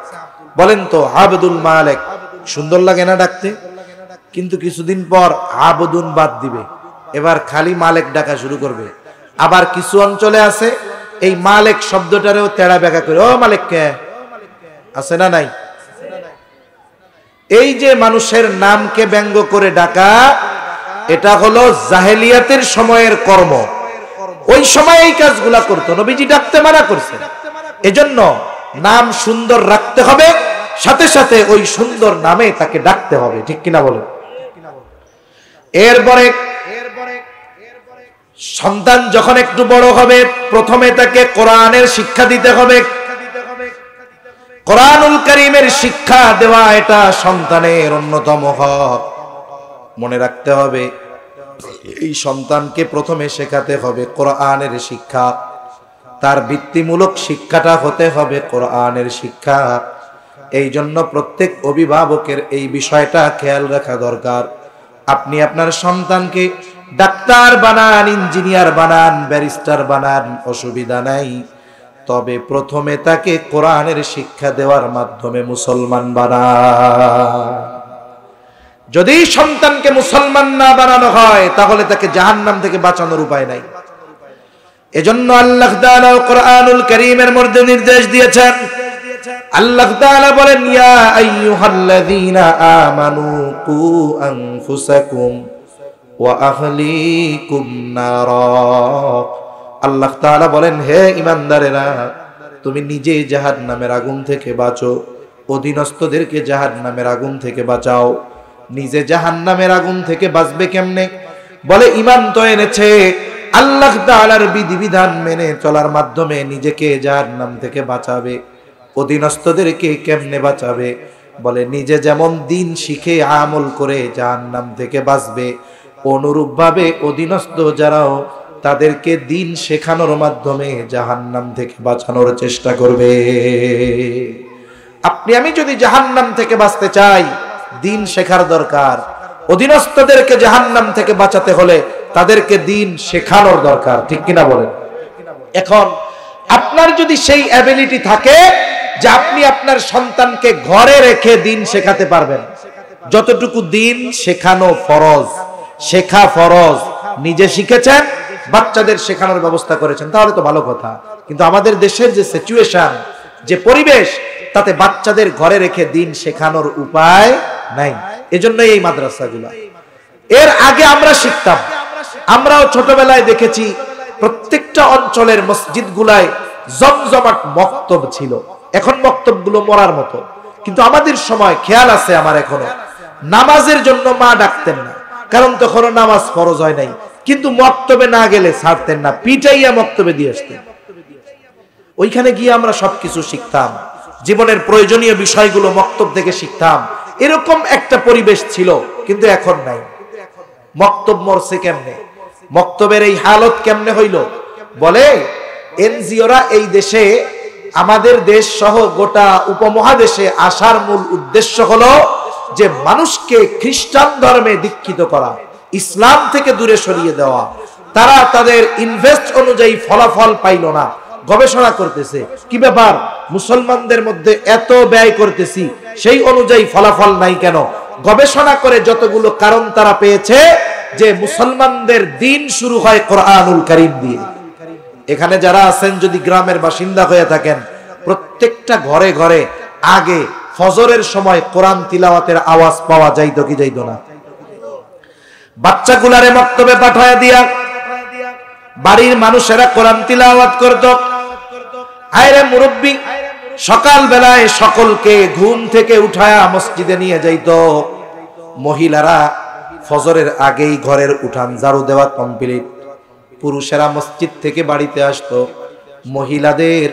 বলেন তো আব্দুল মালেক সুন্দর লাগে না ডাকতে? কিন্তু কিছুদিন পর আবদুন বাদ দিবে, এবার খালি মালেক ডাকা শুরু করবে। আবার কিছু অঞ্চলে আছে এই মালেক শব্দটারেও তেড়া বেঁকা করে, ও মালেক কে, আছে না নাই? এই যে মানুষের নামকে ব্যঙ্গ করে ডাকা, এটা হলো জাহেলিয়াতের সময়ের কর্ম। ওই সময় এই কাজগুলা করতো, নবীজি ডাকতে মানা করছে। এজন্য নাম সুন্দর রাখতে হবে, সাথে সাথে ওই সুন্দর নামে তাকে ডাকতে হবে, ঠিক কিনা বলেন? এরপরে সন্তান যখন একটু বড় হবে, প্রথমে তাকে কোরআনের শিক্ষা দিতে হবে। কোরআনুল কারীমের শিক্ষা দেওয়া এটা সন্তানের অন্যতম হক। মনে রাখতে হবে, এই সন্তানকে প্রথমে শেখাতে হবে কোরআনের শিক্ষা। তার বৃত্তিমূলক শিক্ষাটা হতে হবে কোরআনের শিক্ষা। এই জন্য প্রত্যেক অভিভাবকের এই বিষয়টা খেয়াল রাখা দরকার। আপনি আপনার সন্তানকে ডাক্তার বানান, ইঞ্জিনিয়ার বানান, ব্যারিস্টার বানান, অসুবিধা নাই, তবে প্রথমে তাকে কোরআনের শিক্ষা দেওয়ার মাধ্যমে মুসলমান বানান। যদি সন্তানকে মুসলমান না বানানো হয়, তাহলে তাকে জাহান্নাম থেকে বাঁচানোর উপায় নাই। এজন্য আল্লাহ তাআলা কোরআনুল কারীমের মধ্যে নির্দেশ দিয়েছেন। আল্লাহ তাআলা বলেন, ইয়া আইয়ুহাল্লাযীনা আমানু কু আনফুসাকুম ওয়া আহলিকুম নারা। আল্লাহ তাআলা বলেন, হে ঈমানদারেরা, তুমি নিজে জাহান্নামের আগুন থেকে বাঁচো, অধীনস্থদেরকে জাহান্নামের আগুন থেকে বাঁচাও। নিজে জাহান্নামের আগুন থেকে বাঁচবে কেমনে? বলে ঈমান তো এনেছে, আল্লাহ তাআলার বিধিবিধান মেনে চলার মাধ্যমে নিজেকে জাহান্নাম থেকে বাঁচাবে। অধীনস্থদেরকে কেমনে বাঁচাবে? বলে নিজে যেমন দিন শিখে আমল করে জাহান্নাম থেকে বাঁচবে, অনুরূপভাবে অধীনস্থ যারাও তাদেরকে দিন শেখানোর মাধ্যমে জাহান্নাম থেকে বাঁচানোর চেষ্টা করবে। আপনি আমি যদি জাহান্নাম থেকে বাঁচতে চাই, দিন শেখার দরকার। অধীনস্থদেরকে জাহান্নাম থেকে বাঁচাতে হলে তাদেরকে দিন শেখানোর দরকার, ঠিক কিনা বলেন? এখন আপনার যদি সেই অ্যাবিলিটি থাকে যে আপনি আপনার সন্তানকে ঘরে রেখে দিন শেখাতে পারবেন, যতটুকু দিন শেখানো ফরজ, শেখা ফরজ, নিজে শিখেছেন, বাচ্চাদের শেখানোর ব্যবস্থা করেছেন, তাহলে তো ভালো কথা। কিন্তু আমাদের দেশের যে সিচুয়েশন, যে পরিবেশ, তাতে বাচ্চাদের ঘরে রেখে দিন শেখানোর উপায় নাই। এজন্য এই মাদ্রাসাগুলো। এর আগে আমরা শিখতাম, আমরাও ছোটবেলায় দেখেছি প্রত্যেকটা অঞ্চলের মসজিদগুলায় জমজমাট মক্তব ছিল। এখন মক্তবগুলো মরার মতো। কিন্তু আমাদের সময় খেয়াল আছে আমার এখনো, নামাজের জন্য মা ডাকতেন না, কারণ তখনও নামাজ ফরজ হয় নাই। কিন্তু মক্তবে না গেলে ছাড়তেন না, পিটাইয়া মক্তবে দিয়ে আসতেন। ওইখানে গিয়ে আমরা সবকিছু শিখতাম, জীবনের প্রয়োজনীয় বিষয়গুলো মক্তব থেকে শিখতাম। এরকম একটা পরিবেশ ছিল, কিন্তু এখন নাই। মক্তব মরছে কেমনে? মক্তবের এই হালত কেমনে হইল? বলে এনজিওরা এই দেশে, আমাদের দেশ সহ গোটা উপমহাদেশে আসার মূল উদ্দেশ্য হলো যে মানুষকে খ্রিস্টান ধর্মে দীক্ষিত করা, ইসলাম থেকে দূরে সরিয়ে দেওয়া। তারা তাদের ইনভেস্ট অনুযায়ী ফলাফল পাইল না, গবেষণা করতেছে, কি ব্যাপার মুসলমানদের মধ্যে এত ব্যয় করতেছি, সেই অনুযায়ী ফলাফল নাই কেন? গবেষণা করে যতগুলো কারণ তারা পেয়েছে যে মুসলমানদের দিন শুরু হয় কোরআনুল কারীম দিয়ে। এখানে যারা আছেন যদি গ্রামের বাসিন্দা হয়ে থাকেন, প্রত্যেকটা ঘরে ঘরে আগে ফজরের সময় কোরআন তিলাওয়াতের আওয়াজ পাওয়া যাইতো কি যাইতো না? বাচ্চাগুলারে মক্তবে পাঠায় দিয়া বাড়ির মানুষেরা কোরআন তিলাওয়াত করত। আয়রে মুরব্বি সকাল বেলায় সকলকে ঘুম থেকে উঠায়া মসজিদে নিয়ে যাইত। মহিলারা ফজরের আগেই ঘরের উঠান ঝাড়ু দেওয়া কমপ্লিট। পুরুষেরা মসজিদ থেকে বাড়িতে আসতো, মহিলাদের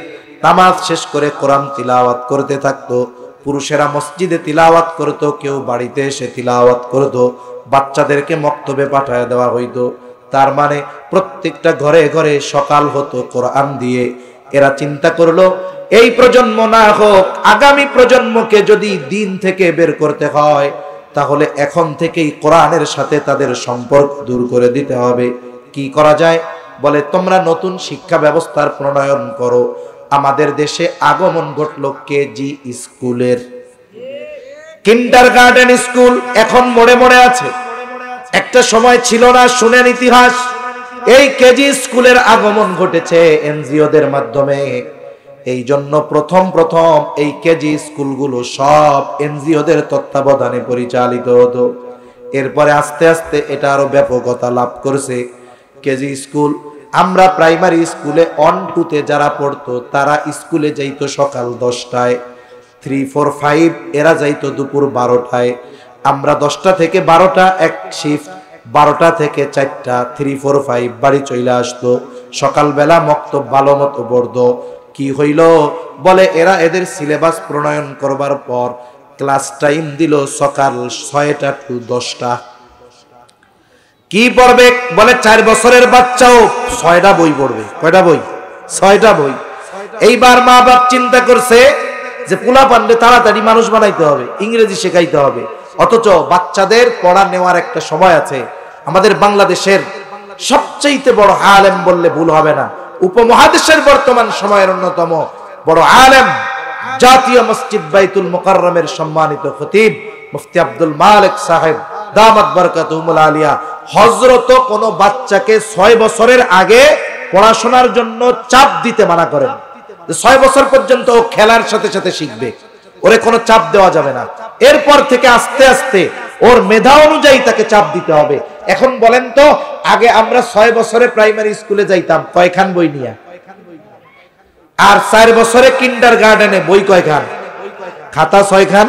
নামাজ শেষ করে কোরআন তিলাওয়াত করতে থাকতো। পুরুষেরা মসজিদে তিলাওয়াত করতো, কেউ বাড়িতে এসে তিলাওয়াত করতো। বাচ্চাদেরকে মক্তবে পাঠায় দেওয়া হইতো। তার মানে প্রত্যেকটা ঘরে ঘরে সকাল হতো কোরআন দিয়ে। এরা চিন্তা করলো এই প্রজন্ম না হোক, আগামী প্রজন্মকে যদি দিন থেকে বের করতে হয় তাহলে এখন থেকেই কোরআনের সাথে তাদের সম্পর্ক দূর করে দিতে হবে। কি করা যায়? বলে তোমরা নতুন শিক্ষা ব্যবস্থার প্রণয়ন করো। আমাদের দেশে আগমন ঘটলো কেজি স্কুলের। কিন্ডারগার্টেন স্কুল এখন মোড়ে মোড়ে আছে, একটা সময় ছিল না। শুনেন ইতিহাস, এই কেজি স্কুলের আগমন ঘটেছে এনজিওদের মাধ্যমে। এই জন্য প্রথম এই কেজি স্কুলগুলো সব এনজিওদের তত্ত্বাবধানে পরিচালিত হতো। এরপরে আস্তে আস্তে এটা আরো ব্যাপকতা লাভ করছে। কেজি স্কুল, আমরা প্রাইমারি স্কুলে 1-2 যারা পড়তো তারা স্কুলে যাইতো সকাল 10টায়, 3, 4, 5 এরা যাইতো দুপুর 12টায়। আমরা 10টা থেকে 12টা এক শিফট, 12টা থেকে 4টা, 3, 4, 5 বাড়ি চলে আসতো। সকালবেলা মক্তব ভালো মতো পড়তো। কি হইল? বলে এরা এদের সিলেবাস প্রণয়ন করবার পর ক্লাস টাইম দিল সকাল 6টা to 10টা। কি পড়বে? বলে 4 বছরের বাচ্চাও 6টা বই পড়বে। কয়টা বই? 6টা বই। এইবার মা বাপ চিন্তা করছে যে পোলা পান্ডে তাড়াতাড়ি মানুষ বানাইতে হবে, ইংরেজি শেখাইতে হবে, অথচ বাচ্চাদের পড়া নেওয়ার একটা সময় আছে। আমাদের বাংলাদেশের সবচেয়ে বড় আলেম বললে ভুল হবে না, উপমহাদেশের বর্তমান সময়ের অন্যতম বড় আলেম, জাতীয় মসজিদ বাইতুল মুকাররমের সম্মানিত খতিব মুফতি আব্দুল মালিক সাহেব দামাত বরকাতুহুল আলিয়া হযরত কোন বাচ্চাকে 6 বছরের আগে পড়াশোনার জন্য চাপ দিতে মানা করেন। 6 বছর পর্যন্ত ও খেলার সাথে সাথে শিখবে, ওরে কোনো চাপ দেওয়া যাবে না। এরপর থেকে আস্তে আস্তে ওর মেধা অনুযায়ী তাকে চাপ দিতে হবে। এখন বলেন তো, আগে আমরা 6 বছরে প্রাইমারি স্কুলে যাইতাম কয়খান বই নিয়ে, আর 4 বছরে কিন্ডারগার্টেনে বই কয়খান? খাতা 6 খান।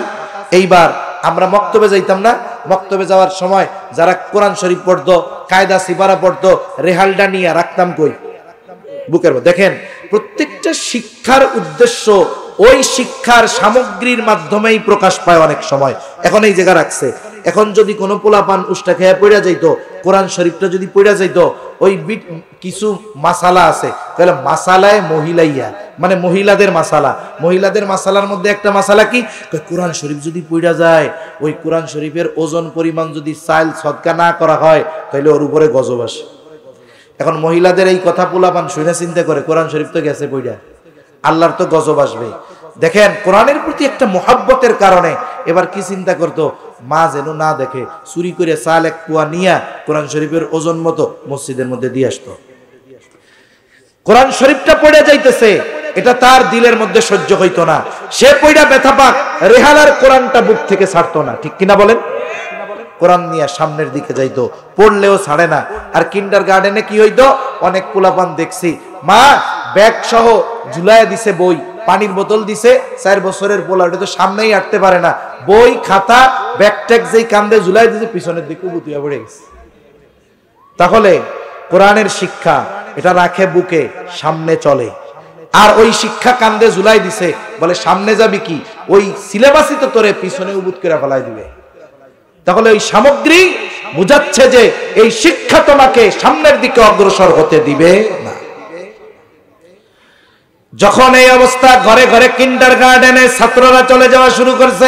এইবার আমরা মক্তবে যাইতাম না, মক্তবে যাওয়ার সময় যারা কোরআন শরীফ পড়তো, কায়দা সিপারা পড়তো, রেহালটা নিয়ে রাখতাম কই? বুকের মধ্যে। দেখেন, প্রত্যেকটা শিক্ষার উদ্দেশ্য ওই শিক্ষার সামগ্রীর মাধ্যমেই প্রকাশ পায় অনেক সময়। এখন এই জায়গা রাখছে। এখন যদি কোনো পোলাপান উষ্টা খেয়ে পড়া যাইতো, কোরআন শরীফটা যদি পড়া যাইতো, ওই কিছু মাসালা আছে, তাহলে মাসালায় মহিলাইয়া মানে মহিলাদের মাসালা, মহিলাদের মাসালার মধ্যে একটা মাসালা কি, কোরআন শরীফ যদি পড়া যায়, ওই কোরআন শরীফের ওজন পরিমাণ যদি চাইল সদকা না করা হয় তাহলে ওর উপরে গজব আসে। এখন মহিলাদের এই কথা পোলাপান শুনে চিন্তা করে, কোরআন শরীফ তো গেছে পড়া, আল্লাহর তো গজব আসবে। দেখেন, কোরআনের প্রতি একটা মোহাব্বতের কারণে এবার কি চিন্তা করতো, মা যেন না দেখে চুরি করে চাল 1 পোয়া নিয়ে কোরআন শরীফের ওজন মতো মসজিদের মধ্যে দিয়ে আসতো। কোরআন শরীফটা পড়ে যাইতেছে, এটা তার দিলের মধ্যে সহ্য হইতো না। সে পড়া ব্যথা পাক, রেহালার কোরআনটা বুক থেকে ছাড়তো না। ঠিক কিনা বলেন? কোরআন নিয়ে সামনের দিকে যাইতো, পড়লেও ছাড়ে না। আর কিন্ডারগার্টেনে কি হইতো, অনেক পোলাপান দেখছি মা ব্যাগ সহ ঝুলায় দিছে বই, পানির বোতল দিছে, 4 বছরের পোলা, ওটা তো সামনেই আটতে পারে না, বই খাতা ব্যাগ ট্যাগ যেই কান্দে ঝুলাই দিছে পিছনের দিকে বুতুয়া পড়ে গেছে। তাহলে কোরআনের শিক্ষা এটা রাখে বুকে, সামনে চলে। আর ওই শিক্ষা কান্দে ঝুলাই দিছে, বলে সামনে যাবি কি, ওই সিলেবাসই তো তোরে পিছনে উবুত করে ফেলাই দিবে। তাহলে ওই সামগ্রী বুঝাচ্ছে যে এই শিক্ষা তোমাকে সামনের দিকে অগ্রসর হতে দিবে না। যখন এই অবস্থা, ঘরে ঘরে কিন্ডারগার্টেনে ছাত্ররা চলে যাওয়া শুরু করছে,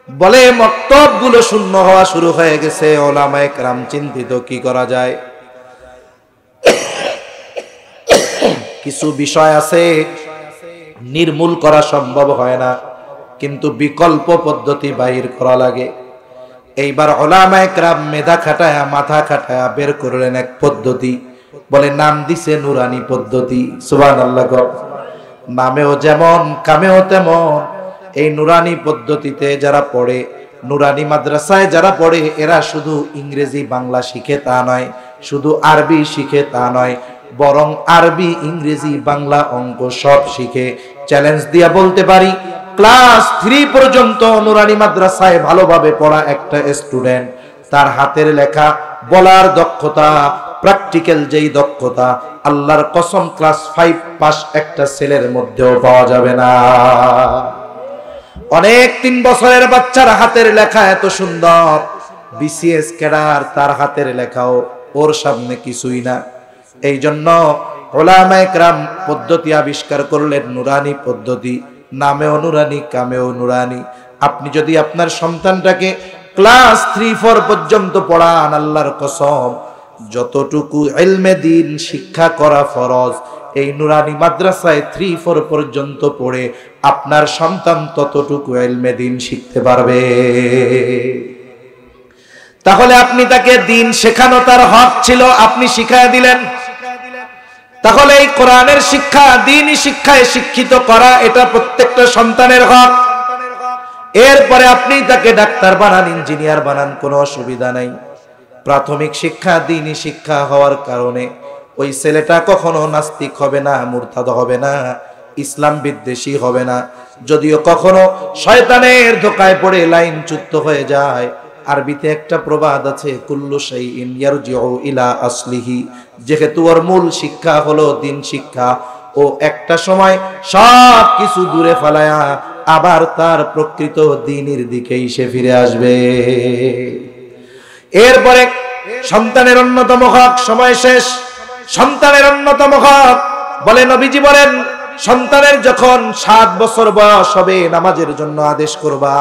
বলে মক্তবগুলো শূন্য হওয়া শুরু হয়ে গেছে। ওলামায়ে কেরাম চিন্তিত কি করা যায়। কিছু বিষয় আছে নির্মূল করা সম্ভব হয় না, কিন্তু বিকল্প পদ্ধতি বাহির করা লাগে। এইবার ওলামায়ে কেরাম মেধা খাটায়া মাথা খাটায়া বের করলেন এক পদ্ধতি, বলে নাম দিছে নুরানি পদ্ধতি। সুবহানাল্লাহ। নামেও যেমন কামেও তেমন। এই নুরানি পদ্ধতিতে যারা পড়ে, নুরানি মাদ্রাসায় যারা পড়ে, এরা শুধু ইংরেজি বাংলা শিখে তা নয়, শুধু আরবি শিখে তা নয়, বরং আরবি ইংরেজি বাংলা অঙ্ক সব শিখে। চ্যালেঞ্জ দিয়া বলতে পারি, ক্লাস 3 পর্যন্ত নুরানি মাদ্রাসায় ভালোভাবে পড়া একটা স্টুডেন্ট, তার হাতের লেখা, বলার দক্ষতা, প্র্যাকটিক্যাল যেই দক্ষতা, আল্লাহর কসম ক্লাস 5 পাস একটা ছেলের মধ্যেও পাওয়া যাবে না। অনেক 3 বছরের বাচ্চার হাতের লেখা এত সুন্দর, বিসিএস ক্যাডার তার হাতের লেখাও ওর সামনে কিছুই না। এই জন্য উলামায়ে কেরাম পদ্ধতি আবিষ্কার করলেন, নুরানি পদ্ধতি, নামেও নুরানি, কামেও নুরানি। আপনি যদি আপনার সন্তানটাকে ক্লাস 3-4 পর্যন্ত পড়ান, আল্লাহর কসম যতটুকু ইলমে দ্বীন শিক্ষা করা ফরজ, এই নুরানি মাদ্রাসায় 3-4 পর্যন্ত পড়ে আপনার সন্তান ততটুকু ইলমে দ্বীন শিখতে পারবে। তাহলে আপনি তাকে দ্বীন শেখানো তার হক ছিল, আপনি শিখায় দিলেন। তাহলে এই কোরআনের শিক্ষা, দ্বীনি শিক্ষায় শিক্ষিত করা, এটা প্রত্যেকটা সন্তানের হক। এরপরে আপনি তাকে ডাক্তার বানান, ইঞ্জিনিয়ার বানান, কোনো অসুবিধা নাই। প্রাথমিক শিক্ষা দ্বীনি শিক্ষা হওয়ার কারণে ওই ছেলেটা কখনো নাস্তিক হবে না, মুরতাদ হবে না, ইসলাম বিদ্বেষী হবে না। যদিও কখনো শয়তানের ধোকায় পড়ে লাইনচ্যুত হয়ে যায়। আরবিতে একটা প্রবাদ আছে, কুল্লু শাইইন ইয়ারজিউ ইলা আসলিহি, যেহেতু ওর মূল শিক্ষা হলো দ্বীন শিক্ষা, ও একটা সময় সব কিছু দূরে ফেলায়া আবার তার প্রকৃত দ্বীনের দিকেই সে ফিরে আসবে। এরপরে সন্তানের অন্যতম হক, সময় শেষ, সন্তানের অন্যতম হক বলে নবীজি বলেন, সন্তানের যখন 7 বছর বয়স হবে নামাজের জন্য আদেশ করবা,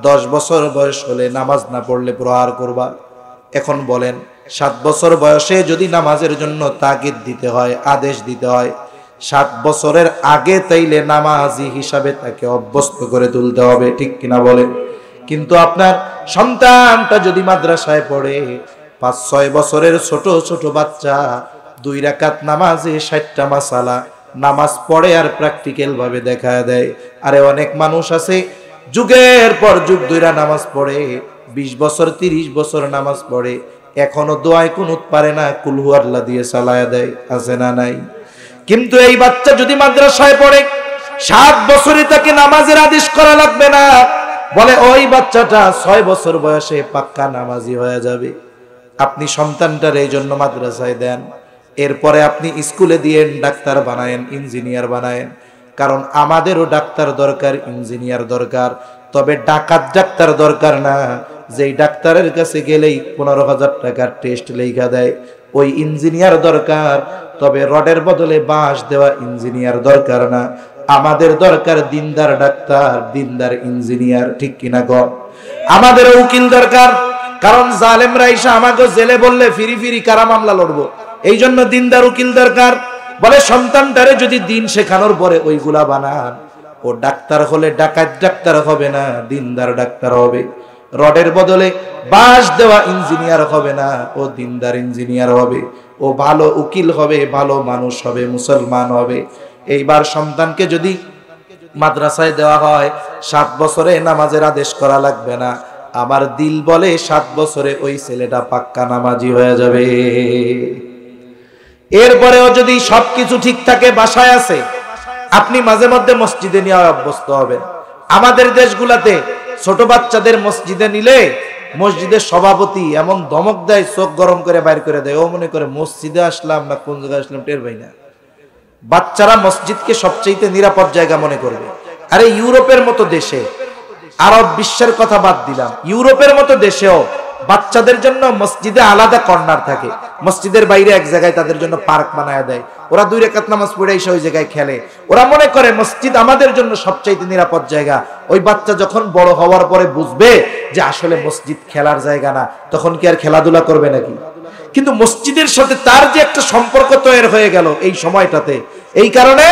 10 বছর বয়স হলে নামাজ না পড়লে প্রহার করবা। এখন বলেন 7 বছর বয়সে যদি নামাজের জন্য তাগিদ দিতে হয়, আদেশ দিতে হয়, 7 বছরের আগে তাইলে নামাজি হিসাবে তাকে অভ্যস্ত করে তুলতে হবে, ঠিক কিনা বলেন? কিন্তু আপনার সন্তানটা যদি মাদ্রাসায় পড়ে, 5-6 বছরের ছোট ছোট বাচ্চা 2 রাকাত নামাজে 60টা মাসালা নামাজ পড়ে আর প্র্যাকটিক্যাল ভাবে দেখা দেয়। আরে অনেক মানুষ আছে যুগের পর যুগ ধইরা নামাজ পড়ে, 20 বছর 30 বছর নামাজ পড়ে, এখনো দোয়ায় কুনুত পারে না, কুল হু আল্লাহ দিয়ে চালায়া দেয়, আছে না নাই? কিন্তু এই বাচ্চা যদি মাদ্রাসায় পড়ে, 7 বছরে তাকে নামাজের আদেশ করা লাগবে না, বলে ওই বাচ্চাটা 6 বছর বয়সে পাক্কা নামাজি হয়ে যাবে। আপনি সন্তানটার এই জন্য মাদ্রাসায় দেন, এরপরে আপনি স্কুলে দিয়েন, ডাক্তার বানায়েন, ইঞ্জিনিয়ার বানায়েন। কারণ আমাদেরও ডাক্তার দরকার, ইঞ্জিনিয়ার দরকার, তবে ডাকাত ডাক্তার দরকার না, যেই ডাক্তারের কাছে গেলেই 15,000 টাকার টেস্ট লেখা দেয়, ওই ইঞ্জিনিয়ার দরকার। তবে রডের বদলে বাঁশ দেওয়া ইঞ্জিনিয়ার দরকার না, আমাদের দরকার দিনদার ডাক্তার, দিনদার ইঞ্জিনিয়ার, ঠিক কিনা গো? আমাদের উকিল দরকার, কারণ জালেমরা এসে আমাকে জেলে বললে ফিরি ফিরি কারা মামলা লড়বো, এই জন্য দিনদার উকিল দরকার। বলে সন্তানটারে যদি দিন শেখানোর পরে ওইগুলা বানান, ও ডাক্তার হলে ডাকাত ডাক্তার হবে না, দিনদার ডাক্তার হবে। রডের বদলে বাঁশ দেওয়া ইঞ্জিনিয়ার হবে না, ও দিনদার ইঞ্জিনিয়ার হবে। ও ভালো উকিল হবে, ভালো মানুষ হবে, মুসলমান হবে। এইবার সন্তানকে যদি মাদ্রাসায় দেওয়া হয়, 7 বছরে নামাজের আদেশ করা লাগবে না। আমার দিল বলে 7 বছরে ওই ছেলেটা পাক্কা নামাজি হয়ে যাবে। এরপরেও যদি সবকিছু ঠিক থাকে, বাসায় আছে, আপনি মাঝে মধ্যে মসজিদে নিয়ে অভ্যস্ত হবেন। আমাদের দেশগুলাতে ছোট বাচ্চাদের মসজিদে নিলে মসজিদের সভাপতি এমন ধমক দেয়, চোখ গরম করে বাইর করে দেয়, ও মনে করে মসজিদে আসলাম না কোন জায়গায় আসলাম টের পাই না। বাচ্চারা মসজিদকে সবচেয়ে নিরাপদ জায়গা মনে করবে। আরে ইউরোপের মতো দেশে, আরব বিশ্বের কথা বাদ দিলাম, ইউরোপের মতো দেশেও বাচ্চাদের জন্য মসজিদে আলাদা কর্নার থাকে, মসজিদের বাইরে এক জায়গায় তাদের জন্য পার্ক বানায় দেয়। ওরা 2 রাকাত নামাজ পড়ে এসে ওই জায়গায় খেলে। ওরা মনে করে মসজিদ আমাদের জন্য সবচাইতে নিরাপদ জায়গা। ওই বাচ্চা যখন বড় হওয়ার পরে বুঝবে যে আসলে মসজিদ খেলার জায়গা না, তখন কি আর খেলাধুলা করবে নাকি? কিন্তু মসজিদের সাথে তার যে একটা সম্পর্ক তৈরি হয়ে গেল এই সময়টাতে, এই কারণে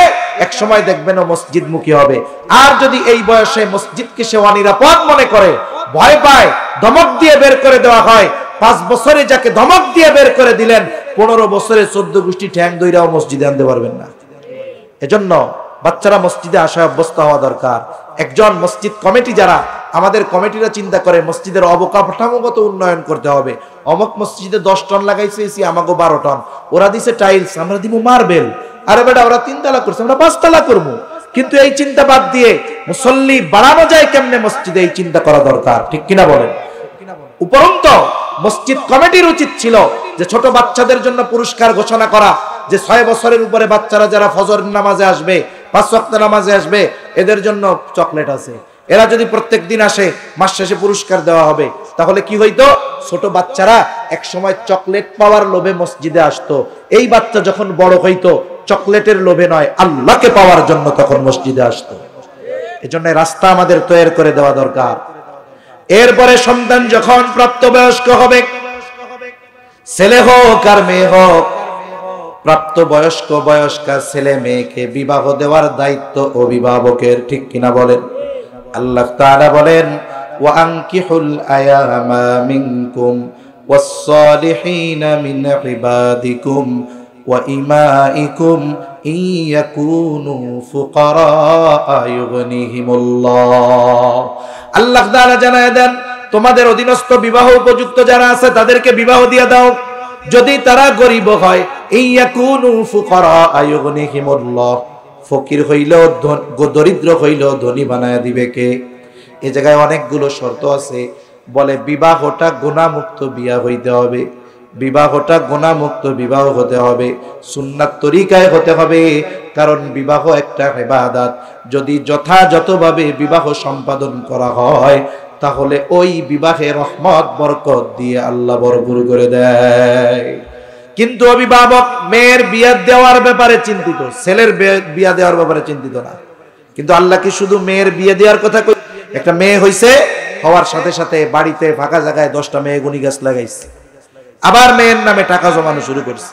এক সময় দেখবেন ও মসজিদমুখী হবে। আর যদি এই বয়সে মসজিদকে সে অনিরাপদ মনে করে, ভয় পায়, ধমক দিয়ে বের করে দেওয়া হয়, 5 বছরে যাকে ধমক দিয়ে বের করে দিলেন, 15 বছরে 14 গোষ্ঠী ঠ্যাং দইরাও মসজিদে আনতে পারবেন না। এজন্য বাচ্চারা মসজিদে আসা অভ্যস্ত হওয়া দরকার। একজন মসজিদ কমিটি, যারা আমাদের কমিটিরা চিন্তা করে মসজিদের অবকাঠামোগত উন্নয়ন করতে হবে। অমুক মসজিদে 10 টন লাগাইছে, আমাকে 12 টন, ওরা দিছে টাইলস, আমরা দিব মার্বেল। আরে বেটা, ওরা 3 তালা করছে, আমরা 5 তালা করবো। কিন্তু এই চিন্তা বাদ দিয়ে মুসল্লি বাড়ানো যায় কেমনে মসজিদে, এই চিন্তা করা দরকার, ঠিক কিনা বলেন? উপরন্তু মসজিদ কমিটির উচিত ছিল যে ছোট বাচ্চাদের জন্য পুরস্কার ঘোষণা করা, যে 6 বছরের উপরে বাচ্চারা যারা ফজর নামাজে আসবে, 5 ওয়াক্ত নামাজে আসবে, এদের জন্য চকলেট আছে, এরা যদি প্রত্যেক দিন আসে, মাস শেষে পুরস্কার দেওয়া হবে, তাহলে কি হইতো? ছোট বাচ্চারা এক সময় চকলেট পাওয়ার লোভে মসজিদে আসতো, এই বাচ্চা যখন বড় হইতো চকলেটের লোভে নয়, আল্লাহকে পাওয়ার জন্য তখন মসজিদে আসতো। এজন্য রাস্তা আমাদের তৈরি করে দেওয়া দরকার। এরপরে সন্তান যখন প্রাপ্তবয়স্ক হবে, ছেলে হোক আর মেয়ে হোক, প্রাপ্তবয়স্ক বয়স্কা ছেলে মেয়েকে বিবাহ দেওয়ার দায়িত্ব অভিভাবকের, ঠিক কিনা বলেন? আল্লাহ তাআলা বলেন, ওয়া আনকিহুল আয়ামা মিনকুম ওয়াস-সালিহিনা মিন ইবাদিকুম ওয়া ইমাইকুম ইয়াকুনু ফুকারা ইউগনিহিমুল্লাহ। আল্লাহ তাআলা জানায় দেন, তোমাদের অধীনস্থ বিবাহ উপযুক্ত যারা আছে তাদেরকে বিবাহ দিয়ে দাও, যদি তারা গরিব হয়, ইয়াকুনু ফুকারা ইউগনিহিমুল্লাহ, ফকির হইলেও দরিদ্র হইলেও ধনী বানায় দিবে কে? এই জায়গায় অনেকগুলো শর্ত আছে। বলে বিবাহটা গুনাহমুক্ত বিবাহ হইতে হবে, বিবাহটা গুনাহমুক্ত বিবাহ হতে হবে, সুন্নাত তরিকায় হতে হবে, কারণ বিবাহ একটা ইবাদত। যদি যথাযথভাবে বিবাহ সম্পাদন করা হয় তাহলে ওই বিবাহে রহমত বরকত দিয়ে আল্লাহ ভরপুর করে দেয়। কিন্তু অভিভাবক মেয়ের বিয়ে দেওয়ার ব্যাপারে চিন্তিত, ছেলের বিয়ে দেওয়ার ব্যাপারে চিন্তিত না। কিন্তু আল্লাহ কি শুধু মেয়ের বিয়ে দেওয়ার কথা কই? একটা মেয়ে হইছে, হওয়ার সাথে সাথে বাড়িতে ফাঁকা জায়গায় 10টা মেহগনি গাছ লাগাইছে, আবার মেয়ের নামে টাকা জমানো শুরু করছে।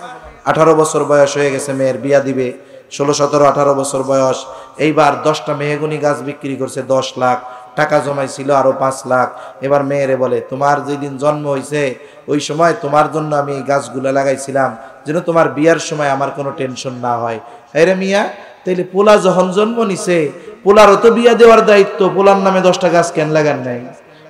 18 বছর বয়স হয়ে গেছে, মেয়ের বিয়া দিবে, 16, 17, 18 বছর বয়স। এইবার 10টা মেহগনি গাছ বিক্রি করছে 10 লাখ, টাকা জমাইছিল আরো 5 লাখ। এবার মেয়েরে বলে, তোমার যেদিন জন্ম হয়েছে ওই সময় তোমার জন্য আমি এই গাছগুলো লাগাইছিলাম যেন তোমার বিয়ার সময় আমার কোনো টেনশন না হয়। আরে মিয়া, তাইলে পোলা যখন জন্ম নিছে, পোলারও তো বিয়া দেওয়ার দায়িত্ব, পোলার নামে 10টা গাছ কেন লাগান নাই?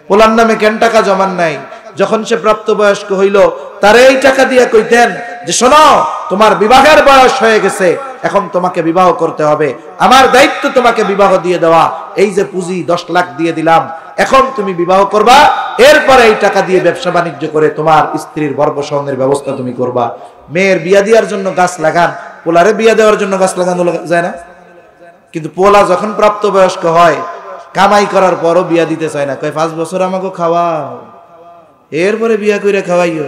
পোলার নামে কেন টাকা জমান নাই? যখন সে প্রাপ্তবয়স্ক হইল তারে এই টাকা দিয়ে কইতেন যে শোনো, তোমার বিবাহের বয়স হয়ে গেছে, এখন তোমাকে বিবাহ করতে হবে, আমার দায়িত্ব তোমাকে বিবাহ দিয়ে দেওয়া, এই যে পুঁজি 10 লাখ দিয়ে দিলাম, এখন তুমি বিবাহ করবা, এরপরে এই টাকা দিয়ে ব্যবসা বাণিজ্য করে তোমার স্ত্রীর ভরণ-পোষণের ব্যবস্থা তুমি করবা। মেয়ের বিয়া দেওয়ার জন্য গাছ লাগান, পোলারে বিয়া দেওয়ার জন্য গাছ লাগানো যায় না? কিন্তু পোলা যখন প্রাপ্তবয়স্ক হয়, কামাই করার পরও বিয়া দিতে চায় না, কয় 5 বছর আমাকে খাওয়াও, এরপরে বিয়া কইরা খাওয়াইও।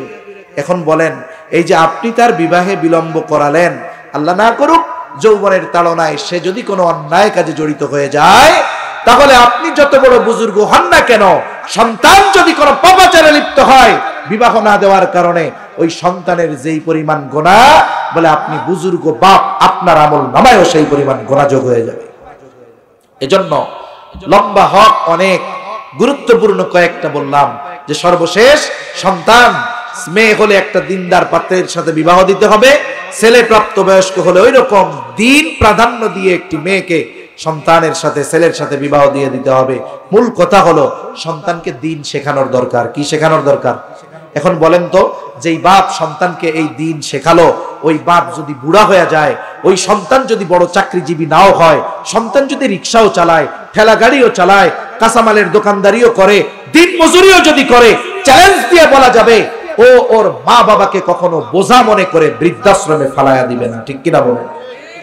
এখন বলেন, এই যে আপনি তার বিবাহে বিলম্ব করালেন, আল্লাহ না করুক যৌবনের তাড়নায় সে যদি কোনো অন্যায় কাজে জড়িত হয়ে যায়, তাহলে আপনি যত বড় বুজুর্গ হন না কেন, সন্তান যদি কোনো পাপাচারে লিপ্ত হয় বিবাহ না দেওয়ার কারণে, ওই সন্তানের যেই পরিমাণ গুনাহ, বলে আপনি বুজুর্গ বাপ, আপনার আমল নামায়ও সেই পরিমাণ গুনাহ যোগ হয়ে যাবে। এজন্য লম্বা হক অনেক গুরুত্বপূর্ণ কয়েকটা বললাম, যে সর্বশেষ সন্তান মেয়ে হলে একটা দিনদার পাত্রের সাথে বিবাহ দিতে হবে, ছেলে প্রাপ্তবয়স্ক হলে ওই রকম দিন প্রাধান্য দিয়ে একটি মেয়েকে সন্তানের সাথে, ছেলের সাথে বিবাহ দিয়ে দিতে হবে। মূল কথা হলো সন্তানকে দিন শেখানোর দরকার। কি শেখানোর দরকার? এখন বলেন তো, যেই বাপ সন্তানকে এই দিন শেখালো, ওই বাপ যদি বুড়া হয়ে যায়, ওই সন্তান যদি বড় চাকরিজীবী নাও হয়, সন্তান যদি রিক্সাও চালায়, ঠেলা গাড়িও চালায়, কাঁচামালের দোকানদারিও করে, দিন মজুরিও যদি করে, চ্যালেঞ্জ দিয়ে বলা যাবে ও ওর মা বাবাকে কখনো বোঝা মনে করে বৃদ্ধাশ্রমে ফালায়া দিবে না, ঠিক কিনা বলেন?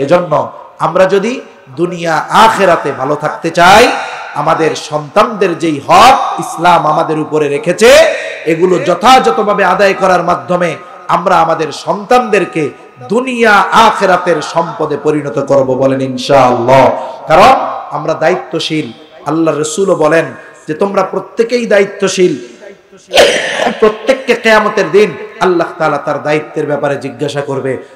এজন্য আমরা যদি দুনিয়া আখেরাতে ভালো থাকতে চাই, আমাদের সন্তানদের যেই হক ইসলাম আমাদের উপরে রেখেছে, এগুলো যথাযথভাবে আদায় করার মাধ্যমে আমরা আমাদের সন্তানদেরকে দুনিয়া আখেরাতের সম্পদে পরিণত করব, বলেন ইনশাআল্লাহ। কারণ আমরা দায়িত্বশীল। আল্লাহ রাসূলও বলেন যে তোমরা প্রত্যেকেই দায়িত্বশীল, প্রত্যেককে কিয়ামতের দিন আল্লাহ তাআলা তার দায়িত্বের ব্যাপারে জিজ্ঞাসা করবে।